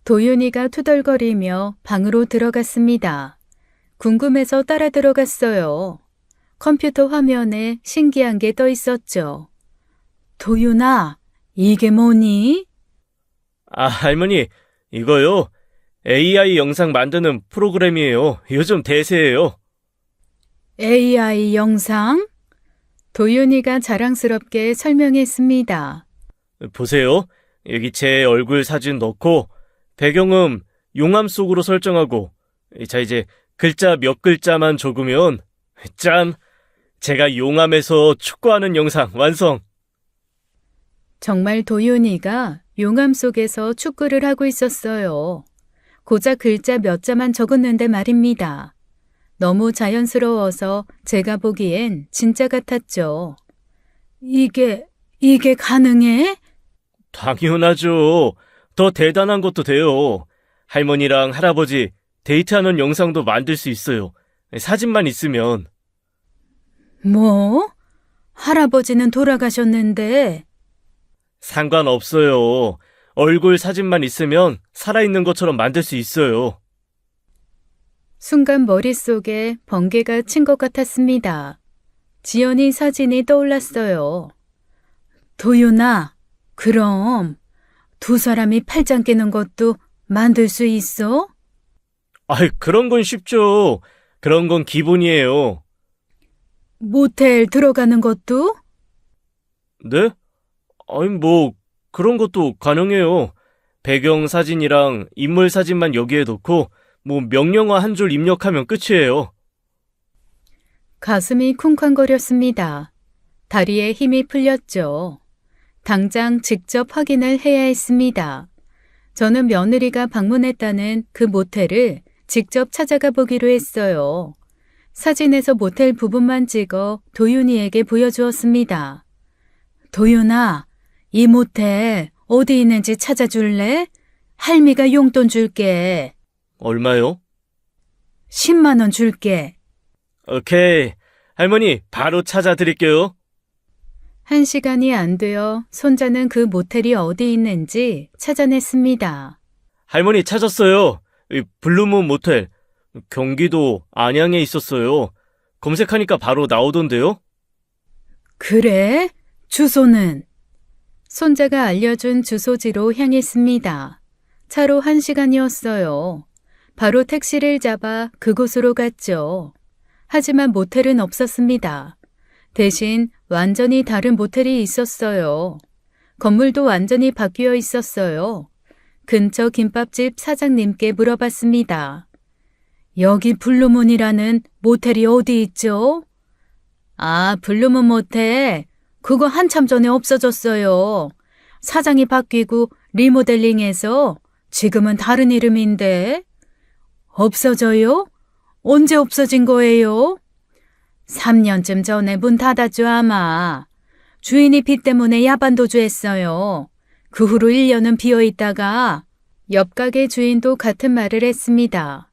도윤이가 투덜거리며 방으로 들어갔습니다. 궁금해서 따라 들어갔어요. 컴퓨터 화면에 신기한 게 떠 있었죠. 도윤아, 이게 뭐니?
할머니, 이거요. AI 영상 만드는 프로그램이에요. 요즘 대세예요.
AI 영상? 도윤이가 자랑스럽게 설명했습니다.
보세요. 여기 제 얼굴 사진 넣고 배경음 용암 속으로 설정하고 자 이제 글자 몇 글자만 적으면 짠! 제가 용암에서 축구하는 영상 완성!
정말 도윤이가 용암 속에서 축구를 하고 있었어요. 고작 글자 몇 자만 적었는데 말입니다. 너무 자연스러워서 제가 보기엔 진짜 같았죠. 이게 가능해?
당연하죠. 더 대단한 것도 돼요. 할머니랑 할아버지 데이트하는 영상도 만들 수 있어요. 사진만 있으면.
뭐? 할아버지는 돌아가셨는데.
상관없어요. 얼굴 사진만 있으면 살아있는 것처럼 만들 수 있어요.
순간 머릿속에 번개가 친 것 같았습니다. 지연이 사진이 떠올랐어요. 도윤아, 그럼 두 사람이 팔짱 끼는 것도 만들 수 있어?
아이, 그런 건 쉽죠. 그런 건 기본이에요.
모텔 들어가는 것도?
네? 아니, 뭐, 그런 것도 가능해요. 배경 사진이랑 인물 사진만 여기에 넣고, 뭐, 명령어 한 줄 입력하면 끝이에요.
가슴이 쿵쾅거렸습니다. 다리에 힘이 풀렸죠. 당장 직접 확인을 해야 했습니다. 저는 며느리가 방문했다는 그 모텔을 직접 찾아가 보기로 했어요. 사진에서 모텔 부분만 찍어 도윤이에게 보여주었습니다. 도윤아, 이 모텔 어디 있는지 찾아줄래? 할미가 용돈 줄게.
얼마요?
10만 원 줄게.
오케이. 할머니, 바로 찾아드릴게요.
1시간이 안 되어 손자는 그 모텔이 어디 있는지 찾아냈습니다.
할머니 찾았어요. 이 블루문 모텔. 경기도 안양에 있었어요. 검색하니까 바로 나오던데요?
그래? 주소는? 손자가 알려준 주소지로 향했습니다. 차로 1시간이었어요. 바로 택시를 잡아 그곳으로 갔죠. 하지만 모텔은 없었습니다. 대신 완전히 다른 모텔이 있었어요. 건물도 완전히 바뀌어 있었어요. 근처 김밥집 사장님께 물어봤습니다. 여기 블루문이라는 모텔이 어디 있죠? 아, 블루문 모텔. 그거 한참 전에 없어졌어요. 사장이 바뀌고 리모델링해서 지금은 다른 이름인데. 없어져요? 언제 없어진 거예요? 3년쯤 전에 문 닫았죠, 아마. 주인이 비 때문에 야반도주했어요. 그 후로 1년은 비어있다가 옆 가게 주인도 같은 말을 했습니다.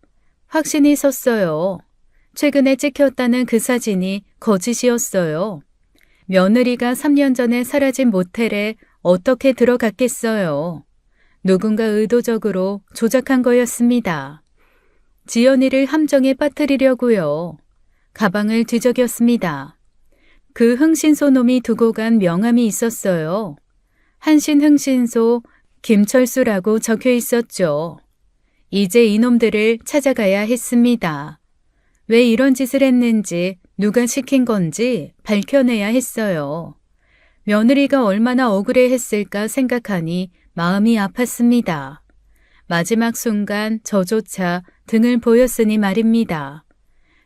확신이 섰어요. 최근에 찍혔다는 그 사진이 거짓이었어요. 며느리가 3년 전에 사라진 모텔에 어떻게 들어갔겠어요. 누군가 의도적으로 조작한 거였습니다. 지연이를 함정에 빠뜨리려고요. 가방을 뒤적였습니다. 그 흥신소 놈이 두고 간 명함이 있었어요. 한신 흥신소 김철수라고 적혀 있었죠. 이제 이놈들을 찾아가야 했습니다. 왜 이런 짓을 했는지, 누가 시킨 건지 밝혀내야 했어요. 며느리가 얼마나 억울해했을까 생각하니 마음이 아팠습니다. 마지막 순간 저조차 등을 보였으니 말입니다.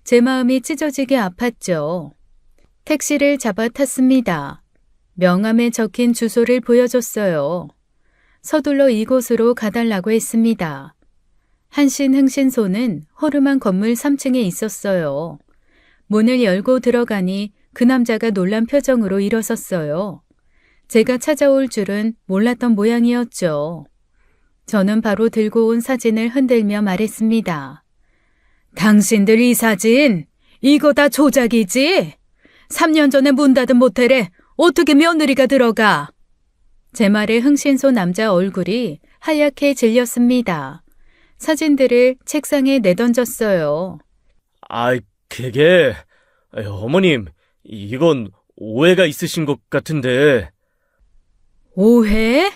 제 마음이 찢어지게 아팠죠. 택시를 잡아 탔습니다. 명함에 적힌 주소를 보여줬어요. 서둘러 이곳으로 가달라고 했습니다. 한신 흥신소는 허름한 건물 3층에 있었어요. 문을 열고 들어가니 그 남자가 놀란 표정으로 일어섰어요. 제가 찾아올 줄은 몰랐던 모양이었죠. 저는 바로 들고 온 사진을 흔들며 말했습니다. 당신들 이 사진, 이거 다 조작이지? 3년 전에 문 닫은 모텔에 어떻게 며느리가 들어가? 제 말에 흥신소 남자 얼굴이 하얗게 질렸습니다. 사진들을 책상에 내던졌어요.
그게... 어머님, 이건 오해가 있으신 것 같은데...
오해?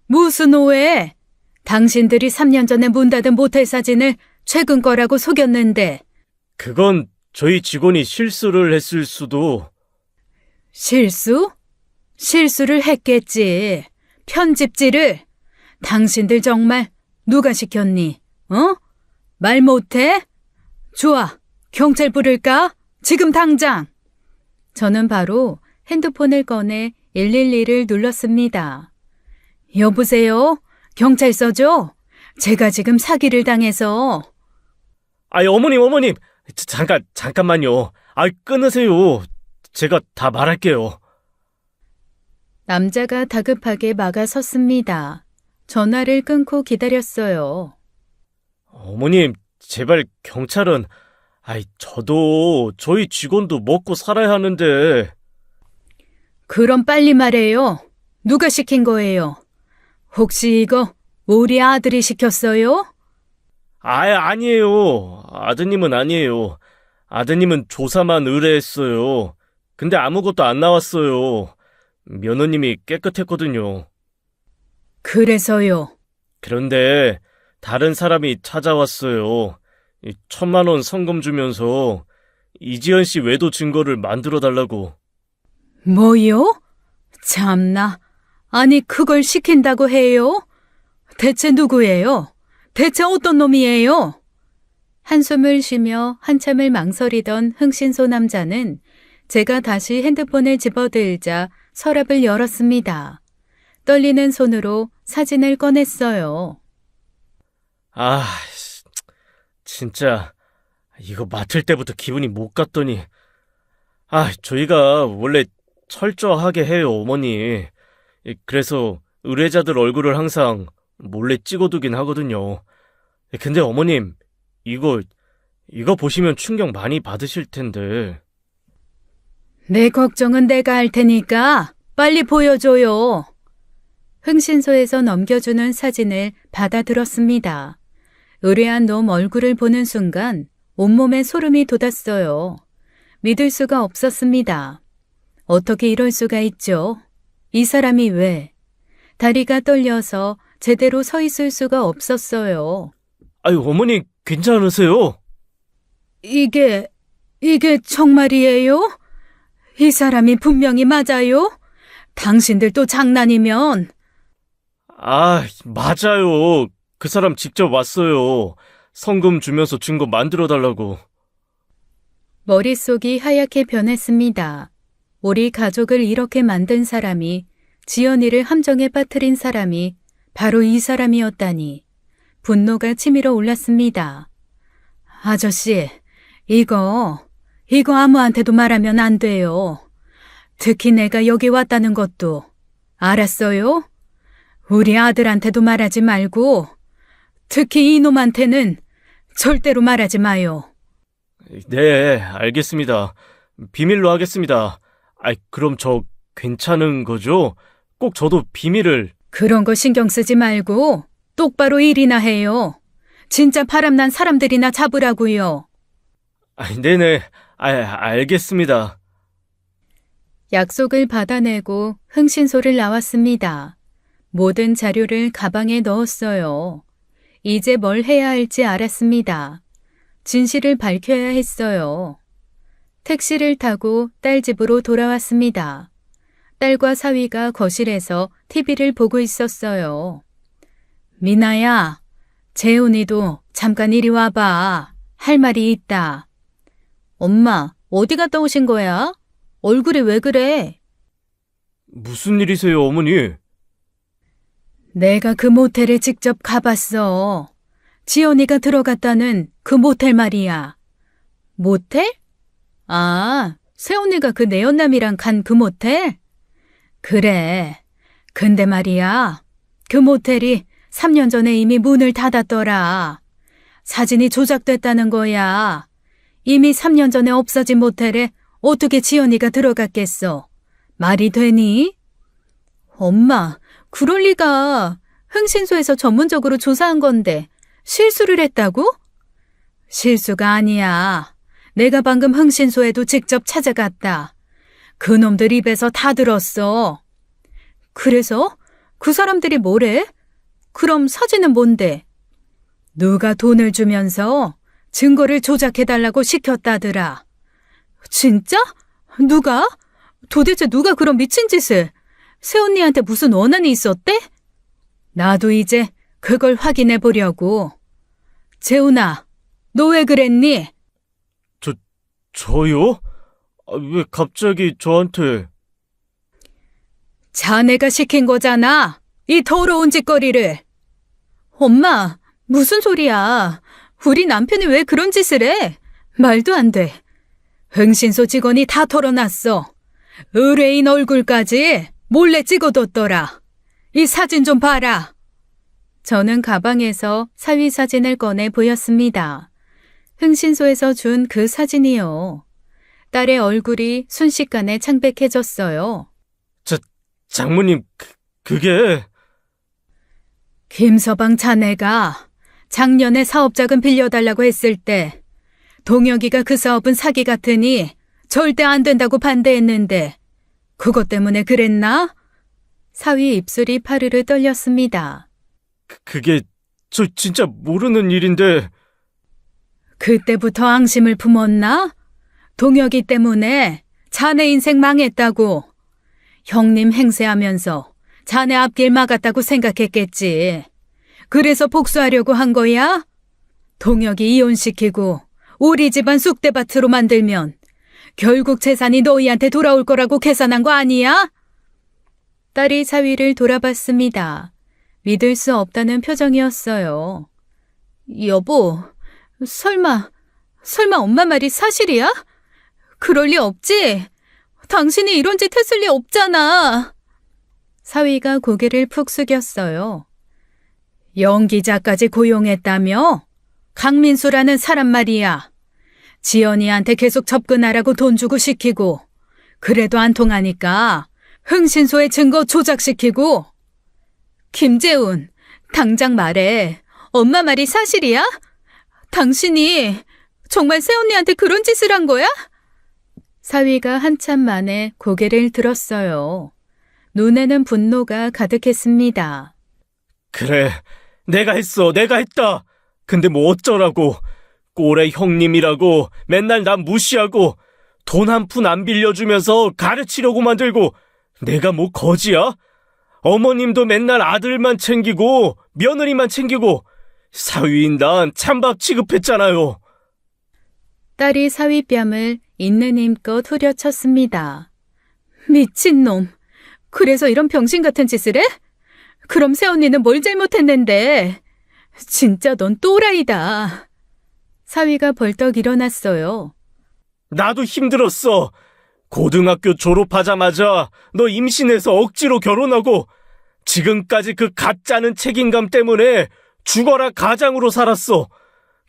무슨 오해? 당신들이 3년 전에 문 닫은 모텔 사진을 최근 거라고 속였는데.
그건 저희 직원이 실수를 했을 수도...
실수? 실수를 했겠지. 편집지를. 당신들 정말 누가 시켰니? 어? 말 못해? 좋아. 경찰 부를까? 지금 당장. 저는 바로 핸드폰을 꺼내 112를 눌렀습니다. 여보세요? 경찰서죠? 제가 지금 사기를 당해서.
아이, 어머님. 잠깐만요. 아이, 끊으세요. 제가 다 말할게요.
남자가 다급하게 막아섰습니다. 전화를 끊고 기다렸어요.
어머님, 제발 경찰은, 저도 저희 직원도 먹고 살아야 하는데.
그럼 빨리 말해요. 누가 시킨 거예요? 혹시 이거 우리 아들이 시켰어요?
아니에요. 아드님은 아니에요. 아드님은 조사만 의뢰했어요. 근데 아무것도 안 나왔어요. 면허님이 깨끗했거든요.
그래서요.
그런데 다른 사람이 찾아왔어요. 1,000만 원 성금 주면서 이지연 씨 외도 증거를 만들어 달라고.
뭐요? 참나. 아니 그걸 시킨다고 해요? 대체 누구예요? 대체 어떤 놈이에요? 한숨을 쉬며 한참을 망설이던 흥신소 남자는 제가 다시 핸드폰을 집어들자 서랍을 열었습니다. 떨리는 손으로 사진을 꺼냈어요.
진짜 이거 맡을 때부터 기분이 못 갔더니. 저희가 원래 철저하게 해요, 어머니. 그래서 의뢰자들 얼굴을 항상 몰래 찍어두긴 하거든요. 근데 어머님, 이거 보시면 충격 많이 받으실 텐데.
내 걱정은 내가 할 테니까 빨리 보여줘요. 흥신소에서 넘겨주는 사진을 받아들었습니다. 의뢰한 놈 얼굴을 보는 순간 온몸에 소름이 돋았어요. 믿을 수가 없었습니다. 어떻게 이럴 수가 있죠? 이 사람이 왜? 다리가 떨려서 제대로 서 있을 수가 없었어요.
어머니, 괜찮으세요?
이게 정말이에요? 이 사람이 분명히 맞아요? 당신들 또 장난이면.
맞아요. 그 사람 직접 왔어요. 성금 주면서 증거 만들어 달라고.
머릿속이 하얗게 변했습니다. 우리 가족을 이렇게 만든 사람이, 지연이를 함정에 빠뜨린 사람이 바로 이 사람이었다니. 분노가 치밀어 올랐습니다. 아저씨, 이거 아무한테도 말하면 안 돼요. 특히 내가 여기 왔다는 것도. 알았어요? 우리 아들한테도 말하지 말고, 특히 이놈한테는 절대로 말하지 마요.
네, 알겠습니다. 비밀로 하겠습니다. 그럼 저 괜찮은 거죠? 꼭 저도 비밀을.
그런 거 신경 쓰지 말고 똑바로 일이나 해요. 진짜 바람난 사람들이나 잡으라고요.
네네, 알겠습니다.
약속을 받아내고 흥신소를 나왔습니다. 모든 자료를 가방에 넣었어요. 이제 뭘 해야 할지 알았습니다. 진실을 밝혀야 했어요. 택시를 타고 딸 집으로 돌아왔습니다. 딸과 사위가 거실에서 TV를 보고 있었어요. 미나야, 재훈이도 잠깐 이리 와봐. 할 말이 있다. 엄마, 어디 갔다 오신 거야? 얼굴이 왜 그래?
무슨 일이세요, 어머니?
내가 그 모텔에 직접 가봤어. 지연이가 들어갔다는 그 모텔 말이야. 모텔? 세훈이가 그 내연남이랑 간 그 모텔? 그래. 근데 말이야, 그 모텔이 3년 전에 이미 문을 닫았더라. 사진이 조작됐다는 거야. 이미 3년 전에 없어진 모텔에 어떻게 지연이가 들어갔겠어? 말이 되니? 엄마, 그럴 리가. 흥신소에서 전문적으로 조사한 건데 실수를 했다고? 실수가 아니야. 내가 방금 흥신소에도 직접 찾아갔다. 그놈들 입에서 다 들었어. 그래서 그 사람들이 뭐래? 그럼 사진은 뭔데? 누가 돈을 주면서 증거를 조작해달라고 시켰다더라. 진짜? 누가? 도대체 누가 그런 미친 짓을? 새언니한테 무슨 원한이 있었대? 나도 이제 그걸 확인해 보려고. 재훈아, 너 왜 그랬니?
저요? 왜 갑자기 저한테...
자네가 시킨 거잖아. 이 더러운 짓거리를. 엄마, 무슨 소리야. 우리 남편이 왜 그런 짓을 해? 말도 안 돼. 흥신소 직원이 다 털어놨어. 의뢰인 얼굴까지 몰래 찍어뒀더라. 이 사진 좀 봐라. 저는 가방에서 사위 사진을 꺼내 보였습니다. 흥신소에서 준 그 사진이요. 딸의 얼굴이 순식간에 창백해졌어요.
장모님, 그게...
김서방 자네가 작년에 사업자금 빌려달라고 했을 때 동혁이가 그 사업은 사기 같으니 절대 안 된다고 반대했는데 그것 때문에 그랬나? 사위 입술이 파르르 떨렸습니다.
그게 저 진짜 모르는 일인데...
그때부터 앙심을 품었나? 동혁이 때문에 자네 인생 망했다고. 형님 행세하면서 자네 앞길 막았다고 생각했겠지. 그래서 복수하려고 한 거야? 동혁이 이혼시키고 우리 집안 쑥대밭으로 만들면 결국 재산이 너희한테 돌아올 거라고 계산한 거 아니야? 딸이 사위를 돌아봤습니다. 믿을 수 없다는 표정이었어요. 여보, 설마 엄마 말이 사실이야? 그럴 리 없지? 당신이 이런 짓 했을 리 없잖아. 사위가 고개를 푹 숙였어요. 연기자까지 고용했다며? 강민수라는 사람 말이야. 지연이한테 계속 접근하라고 돈 주고 시키고 그래도 안 통하니까 흥신소에 증거 조작시키고. 김재훈, 당장 말해. 엄마 말이 사실이야? 당신이 정말 새언니한테 그런 짓을 한 거야? 사위가 한참 만에 고개를 들었어요. 눈에는 분노가 가득했습니다.
그래, 내가 했다. 근데 뭐 어쩌라고. 꼴의 형님이라고 맨날 나 무시하고 돈 한 푼 안 빌려주면서 가르치려고 만들고 내가 뭐 거지야? 어머님도 맨날 아들만 챙기고 며느리만 챙기고 사위인 난 찬밥 취급했잖아요.
딸이 사위 뺨을 있는 힘껏 후려쳤습니다. 미친놈. 그래서 이런 병신 같은 짓을 해? 그럼 새언니는 뭘 잘못했는데? 진짜 넌 또라이다. 사위가 벌떡 일어났어요.
나도 힘들었어. 고등학교 졸업하자마자 너 임신해서 억지로 결혼하고 지금까지 그 가짜는 책임감 때문에 죽어라 가장으로 살았어.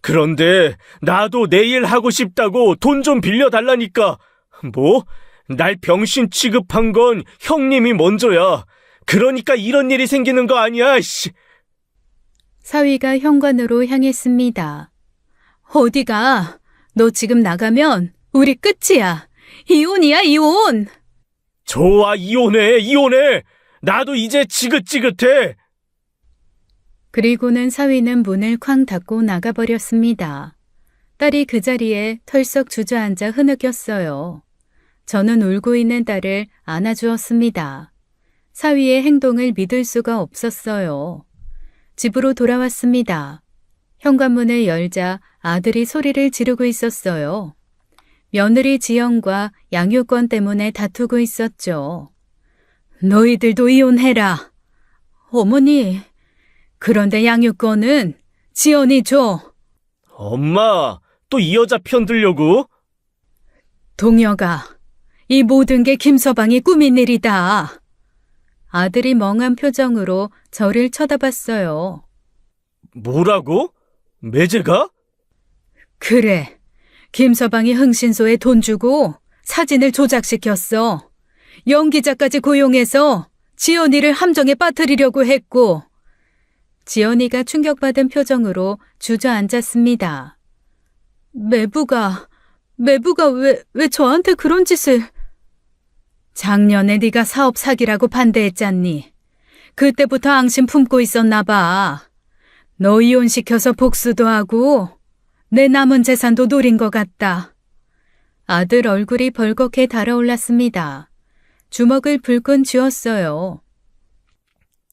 그런데 나도 내 일 하고 싶다고 돈 좀 빌려달라니까. 뭐? 날 병신 취급한 건 형님이 먼저야. 그러니까 이런 일이 생기는 거 아니야, 씨.
사위가 현관으로 향했습니다. 어디가? 너 지금 나가면 우리 끝이야. 이혼이야, 이혼.
좋아, 이혼해. 나도 이제 지긋지긋해.
그리고는 사위는 문을 쾅 닫고 나가버렸습니다. 딸이 그 자리에 털썩 주저앉아 흐느꼈어요. 저는 울고 있는 딸을 안아주었습니다. 사위의 행동을 믿을 수가 없었어요. 집으로 돌아왔습니다. 현관문을 열자 아들이 소리를 지르고 있었어요. 며느리 지영과 양육권 때문에 다투고 있었죠. 너희들도 이혼해라. 어머니, 그런데 양육권은 지연이 줘.
엄마, 또 이 여자 편 들려고?
동혁아, 이 모든 게 김서방이 꾸민 일이다. 아들이 멍한 표정으로 저를 쳐다봤어요.
뭐라고? 매제가?
그래, 김서방이 흥신소에 돈 주고 사진을 조작시켰어. 연기자까지 고용해서 지연이를 함정에 빠뜨리려고 했고. 지연이가 충격받은 표정으로 주저앉았습니다. 매부가 왜 저한테 그런 짓을... 작년에 네가 사업 사기라고 반대했잖니. 그때부터 앙심 품고 있었나 봐. 너 이혼시켜서 복수도 하고 내 남은 재산도 노린 것 같다. 아들 얼굴이 벌겋게 달아올랐습니다. 주먹을 불끈 쥐었어요.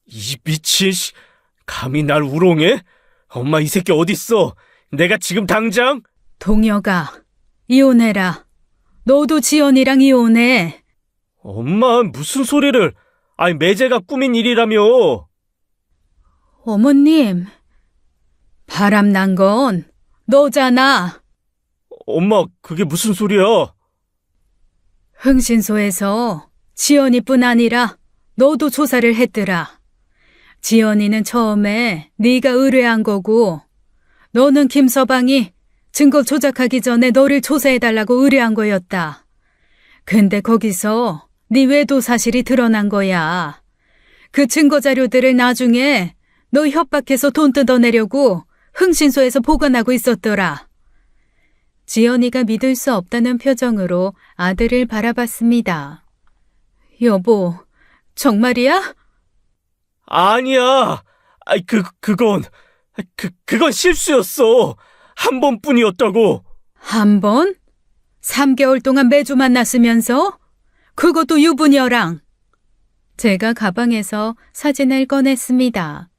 이 미친, 감히 날 우롱해? 엄마 이 새끼 어딨어? 내가 지금 당장?
동혁아, 이혼해라. 너도 지연이랑 이혼해.
엄마, 무슨 소리를? 아니, 매제가 꾸민 일이라며.
어머님, 바람난 건 너잖아.
엄마, 그게 무슨 소리야?
흥신소에서 지연이뿐 아니라 너도 조사를 했더라. 지연이는 처음에 네가 의뢰한 거고 너는 김서방이 증거 조작하기 전에 너를 조사해달라고 의뢰한 거였다. 근데 거기서 네 외도 사실이 드러난 거야. 그 증거 자료들을 나중에 너 협박해서 돈 뜯어내려고 흥신소에서 보관하고 있었더라. 지연이가 믿을 수 없다는 표정으로 아들을 바라봤습니다. 여보, 정말이야?
아니야. 아이, 그건 실수였어. 한 번뿐이었다고.
한 번? 3개월 동안 매주 만났으면서? 그것도 유부녀랑. 제가 가방에서 사진을 꺼냈습니다.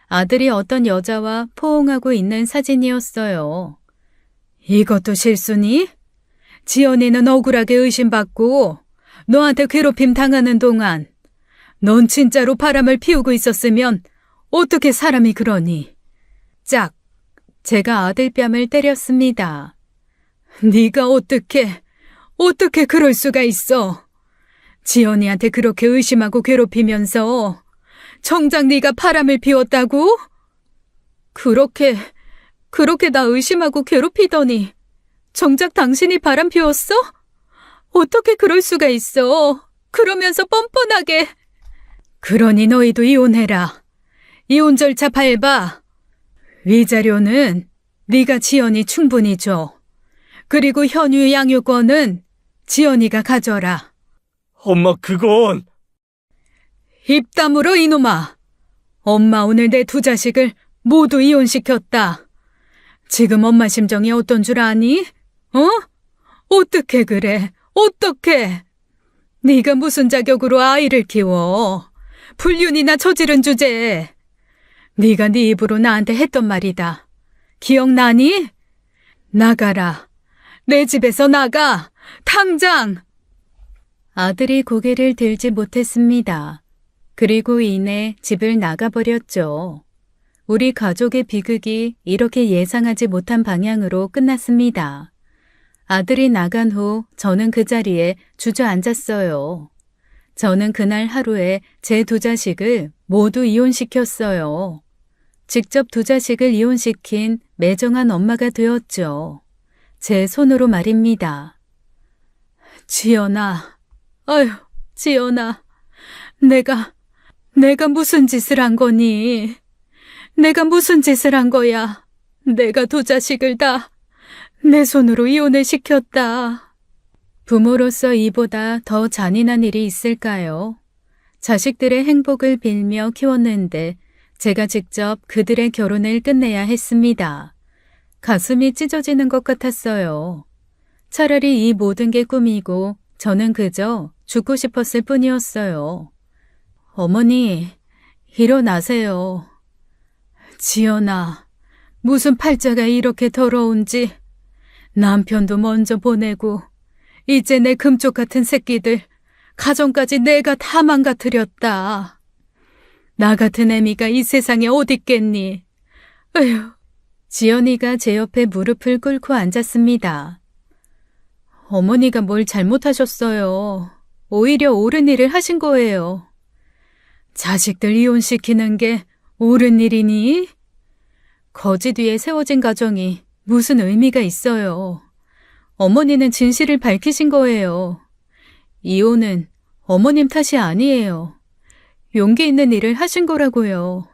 아들이 어떤 여자와 포옹하고 있는 사진이었어요. 이것도 실수니? 지연이는 억울하게 의심받고 너한테 괴롭힘 당하는 동안 넌 진짜로 바람을 피우고 있었으면 어떻게 사람이 그러니? 짝! 제가 아들 뺨을 때렸습니다. 네가 어떻게 그럴 수가 있어? 지연이한테 그렇게 의심하고 괴롭히면서 정작 네가 바람을 피웠다고? 그렇게 나 의심하고 괴롭히더니 정작 당신이 바람 피웠어? 어떻게 그럴 수가 있어? 그러면서 뻔뻔하게. 그러니 너희도 이혼해라. 이혼 절차 밟아. 위자료는 네가 지연이 충분히 줘. 그리고 현유 양육권은 지연이가 가져라.
엄마, 그건.
입 다물어 이놈아. 엄마 오늘 내 두 자식을 모두 이혼시켰다. 지금 엄마 심정이 어떤 줄 아니? 어? 어떻게 그래? 어떻게? 네가 무슨 자격으로 아이를 키워? 불륜이나 저지른 주제에. 네가 네 입으로 나한테 했던 말이다. 기억나니? 나가라. 내 집에서 나가. 당장. 아들이 고개를 들지 못했습니다. 그리고 이내 집을 나가버렸죠. 우리 가족의 비극이 이렇게 예상하지 못한 방향으로 끝났습니다. 아들이 나간 후 저는 그 자리에 주저앉았어요. 저는 그날 하루에 제 두 자식을 모두 이혼시켰어요. 직접 두 자식을 이혼시킨 매정한 엄마가 되었죠. 제 손으로 말입니다. 지연아, 아휴, 지연아, 내가 무슨 짓을 한 거니? 내가 무슨 짓을 한 거야? 내가 두 자식을 다 내 손으로 이혼을 시켰다. 부모로서 이보다 더 잔인한 일이 있을까요? 자식들의 행복을 빌며 키웠는데 제가 직접 그들의 결혼을 끝내야 했습니다. 가슴이 찢어지는 것 같았어요. 차라리 이 모든 게 꿈이고 저는 그저 죽고 싶었을 뿐이었어요. 어머니, 일어나세요. 지연아, 무슨 팔자가 이렇게 더러운지. 남편도 먼저 보내고 이제 내 금쪽 같은 새끼들 가정까지 내가 다 망가뜨렸다. 나 같은 애미가 이 세상에 어딨겠니? 에휴. 지연이가 제 옆에 무릎을 꿇고 앉았습니다. 어머니가 뭘 잘못하셨어요. 오히려 옳은 일을 하신 거예요. 자식들 이혼시키는 게 옳은 일이니? 거짓 위에 세워진 가정이 무슨 의미가 있어요. 어머니는 진실을 밝히신 거예요. 이혼은 어머님 탓이 아니에요. 용기 있는 일을 하신 거라고요.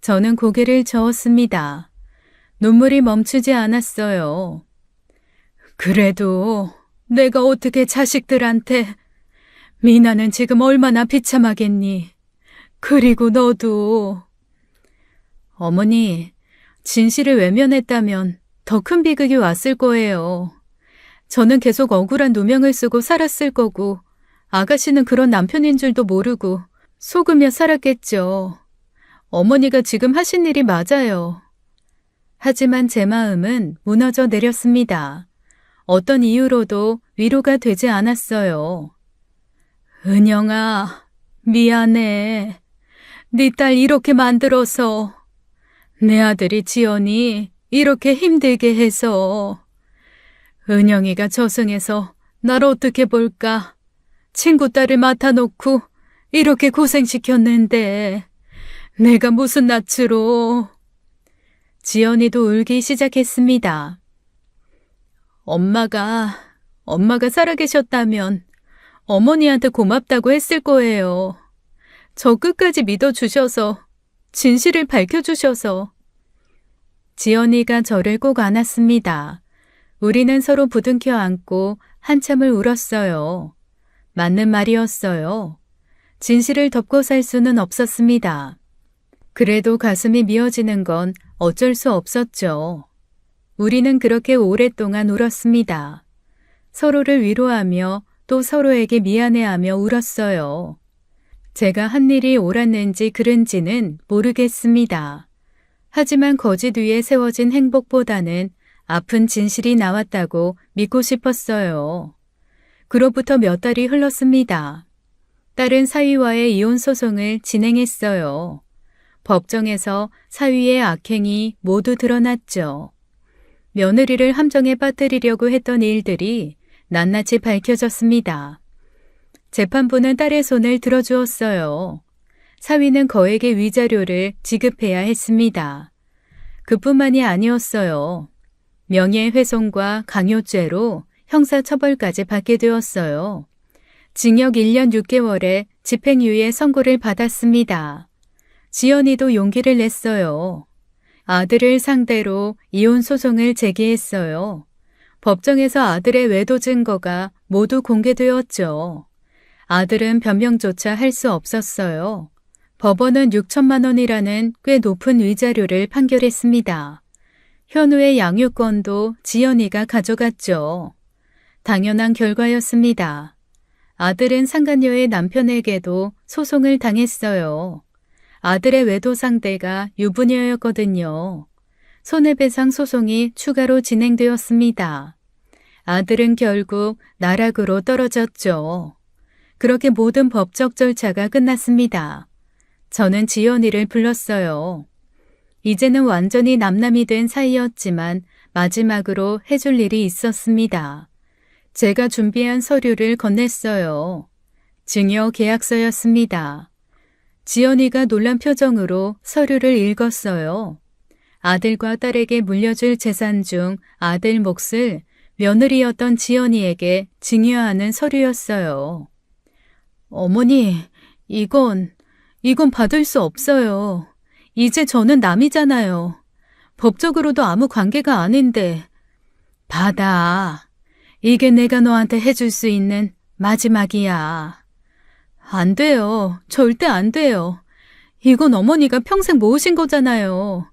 저는 고개를 저었습니다. 눈물이 멈추지 않았어요. 그래도 내가 어떻게 자식들한테. 미나는 지금 얼마나 비참하겠니? 그리고 너도. 어머니, 진실을 외면했다면 더 큰 비극이 왔을 거예요. 저는 계속 억울한 누명을 쓰고 살았을 거고 아가씨는 그런 남편인 줄도 모르고 속으며 살았겠죠. 어머니가 지금 하신 일이 맞아요. 하지만 제 마음은 무너져 내렸습니다. 어떤 이유로도 위로가 되지 않았어요. 은영아, 미안해. 네 딸 이렇게 만들어서. 내 아들이 지연이 이렇게 힘들게 해서. 은영이가 저승에서 날 어떻게 볼까. 친구 딸을 맡아놓고 이렇게 고생시켰는데 내가 무슨 낯으로. 지연이도 울기 시작했습니다. 엄마가 살아계셨다면 어머니한테 고맙다고 했을 거예요. 저 끝까지 믿어주셔서, 진실을 밝혀주셔서. 지연이가 저를 꼭 안았습니다. 우리는 서로 부둥켜 안고 한참을 울었어요. 맞는 말이었어요. 진실을 덮고 살 수는 없었습니다. 그래도 가슴이 미어지는 건 어쩔 수 없었죠. 우리는 그렇게 오랫동안 울었습니다. 서로를 위로하며 또 서로에게 미안해하며 울었어요. 제가 한 일이 옳았는지 그른지는 모르겠습니다. 하지만 거짓 위에 세워진 행복보다는 아픈 진실이 나왔다고 믿고 싶었어요. 그로부터 몇 달이 흘렀습니다. 딸은 사위와의 이혼 소송을 진행했어요. 법정에서 사위의 악행이 모두 드러났죠. 며느리를 함정에 빠뜨리려고 했던 일들이 낱낱이 밝혀졌습니다. 재판부는 딸의 손을 들어주었어요. 사위는 거액의 위자료를 지급해야 했습니다. 그뿐만이 아니었어요. 명예훼손과 강요죄로 형사처벌까지 받게 되었어요. 징역 1년 6개월에 집행유예 선고를 받았습니다. 지연이도 용기를 냈어요. 아들을 상대로 이혼 소송을 제기했어요. 법정에서 아들의 외도 증거가 모두 공개되었죠. 아들은 변명조차 할 수 없었어요. 법원은 6천만 원이라는 꽤 높은 위자료를 판결했습니다. 현우의 양육권도 지연이가 가져갔죠. 당연한 결과였습니다. 아들은 상간녀의 남편에게도 소송을 당했어요. 아들의 외도 상대가 유부녀였거든요. 손해배상 소송이 추가로 진행되었습니다. 아들은 결국 나락으로 떨어졌죠. 그렇게 모든 법적 절차가 끝났습니다. 저는 지연이를 불렀어요. 이제는 완전히 남남이 된 사이였지만 마지막으로 해줄 일이 있었습니다. 제가 준비한 서류를 건넸어요. 증여 계약서였습니다. 지연이가 놀란 표정으로 서류를 읽었어요. 아들과 딸에게 물려줄 재산 중 아들 몫을 며느리였던 지연이에게 증여하는 서류였어요. 어머니, 이건 받을 수 없어요. 이제 저는 남이잖아요. 법적으로도 아무 관계가 아닌데. 받아. 이게 내가 너한테 해줄 수 있는 마지막이야. 안 돼요. 절대 안 돼요. 이건 어머니가 평생 모으신 거잖아요.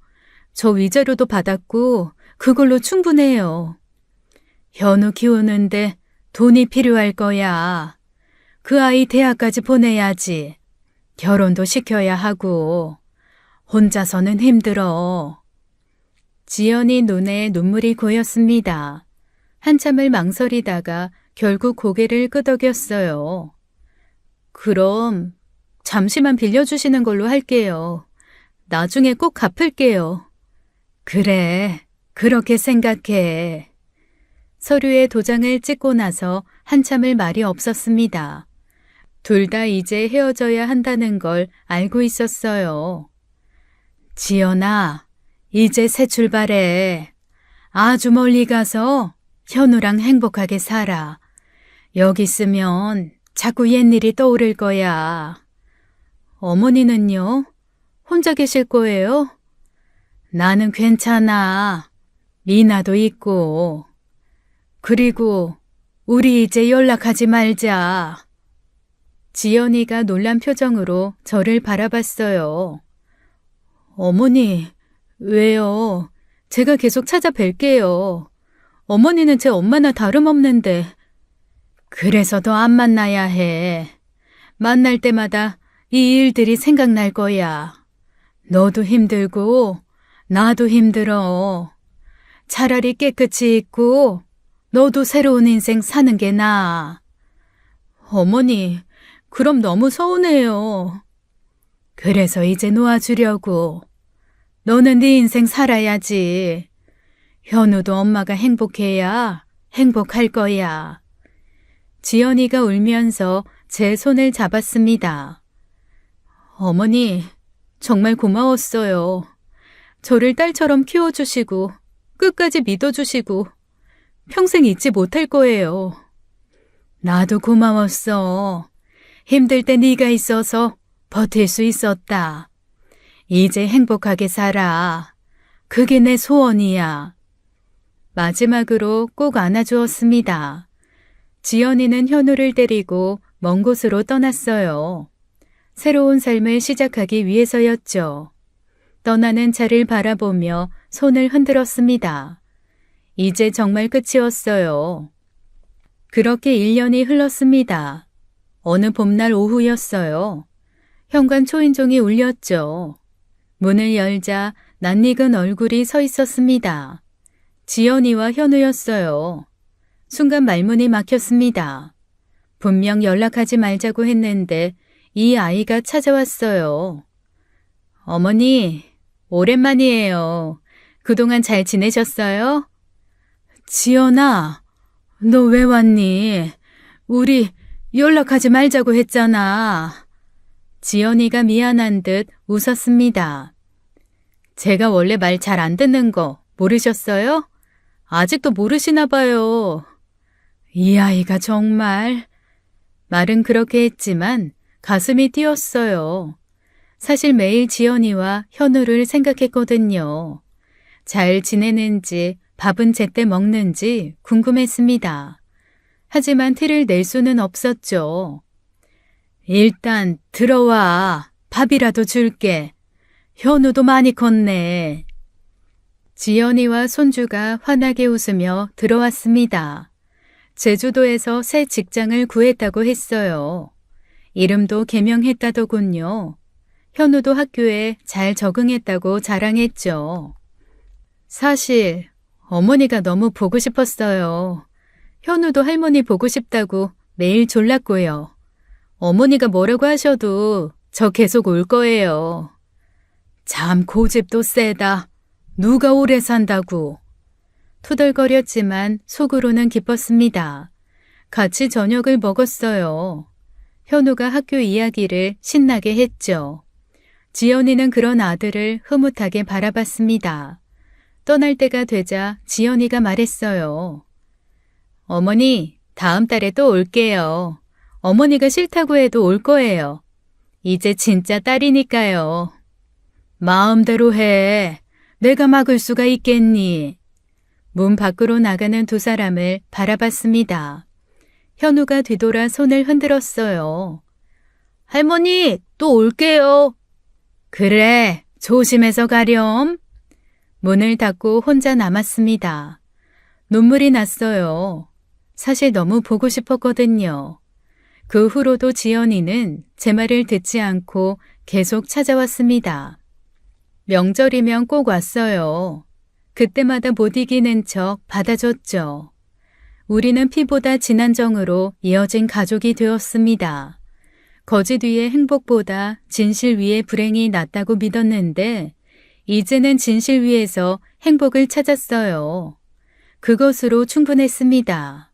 저 위자료도 받았고 그걸로 충분해요. 현우 키우는데 돈이 필요할 거야. 그 아이 대학까지 보내야지. 결혼도 시켜야 하고. 혼자서는 힘들어. 지연이 눈에 눈물이 고였습니다. 한참을 망설이다가 결국 고개를 끄덕였어요. 그럼 잠시만 빌려주시는 걸로 할게요. 나중에 꼭 갚을게요. 그래, 그렇게 생각해. 서류에 도장을 찍고 나서 한참을 말이 없었습니다. 둘 다 이제 헤어져야 한다는 걸 알고 있었어요. 지연아, 이제 새 출발해. 아주 멀리 가서 현우랑 행복하게 살아. 여기 있으면 자꾸 옛일이 떠오를 거야. 어머니는요? 혼자 계실 거예요? 나는 괜찮아. 미나도 있고. 그리고 우리 이제 연락하지 말자. 지연이가 놀란 표정으로 저를 바라봤어요. 어머니, 왜요? 제가 계속 찾아뵐게요. 어머니는 제 엄마나 다름없는데. 그래서 더 안 만나야 해. 만날 때마다 이 일들이 생각날 거야. 너도 힘들고 나도 힘들어. 차라리 깨끗이 있고 너도 새로운 인생 사는 게 나아. 어머니, 그럼 너무 서운해요. 그래서 이제 놓아주려고. 너는 네 인생 살아야지. 현우도 엄마가 행복해야 행복할 거야. 지연이가 울면서 제 손을 잡았습니다. 어머니, 정말 고마웠어요. 저를 딸처럼 키워주시고 끝까지 믿어주시고 평생 잊지 못할 거예요. 나도 고마웠어. 힘들 때 네가 있어서 버틸 수 있었다. 이제 행복하게 살아. 그게 내 소원이야. 마지막으로 꼭 안아주었습니다. 지연이는 현우를 데리고 먼 곳으로 떠났어요. 새로운 삶을 시작하기 위해서였죠. 떠나는 차를 바라보며 손을 흔들었습니다. 이제 정말 끝이었어요. 그렇게 1년이 흘렀습니다. 어느 봄날 오후였어요. 현관 초인종이 울렸죠. 문을 열자 낯익은 얼굴이 서 있었습니다. 지연이와 현우였어요. 순간 말문이 막혔습니다. 분명 연락하지 말자고 했는데 이 아이가 찾아왔어요. 어머니, 오랜만이에요. 그동안 잘 지내셨어요? 지연아, 너 왜 왔니? 우리 연락하지 말자고 했잖아. 지연이가 미안한 듯 웃었습니다. 제가 원래 말 잘 안 듣는 거 모르셨어요? 아직도 모르시나 봐요. 이 아이가 정말. 말은 그렇게 했지만 가슴이 뛰었어요. 사실 매일 지연이와 현우를 생각했거든요. 잘 지내는지 밥은 제때 먹는지 궁금했습니다. 하지만 티를 낼 수는 없었죠. 일단 들어와. 밥이라도 줄게. 현우도 많이 컸네. 지연이와 손주가 환하게 웃으며 들어왔습니다. 제주도에서 새 직장을 구했다고 했어요. 이름도 개명했다더군요. 현우도 학교에 잘 적응했다고 자랑했죠. 사실 어머니가 너무 보고 싶었어요. 현우도 할머니 보고 싶다고 매일 졸랐고요. 어머니가 뭐라고 하셔도 저 계속 올 거예요. 참 고집도 세다. 누가 오래 산다고. 투덜거렸지만 속으로는 기뻤습니다. 같이 저녁을 먹었어요. 현우가 학교 이야기를 신나게 했죠. 지연이는 그런 아들을 흐뭇하게 바라봤습니다. 떠날 때가 되자 지연이가 말했어요. 어머니, 다음 달에 또 올게요. 어머니가 싫다고 해도 올 거예요. 이제 진짜 딸이니까요. 마음대로 해. 내가 막을 수가 있겠니? 문 밖으로 나가는 두 사람을 바라봤습니다. 현우가 뒤돌아 손을 흔들었어요. 할머니, 또 올게요. 그래, 조심해서 가렴. 문을 닫고 혼자 남았습니다. 눈물이 났어요. 사실 너무 보고 싶었거든요. 그 후로도 지연이는 제 말을 듣지 않고 계속 찾아왔습니다. 명절이면 꼭 왔어요. 그때마다 못 이기는 척 받아줬죠. 우리는 피보다 진한 정으로 이어진 가족이 되었습니다. 거짓 위에 행복보다 진실 위에 불행이 낫다고 믿었는데 이제는 진실 위에서 행복을 찾았어요. 그것으로 충분했습니다.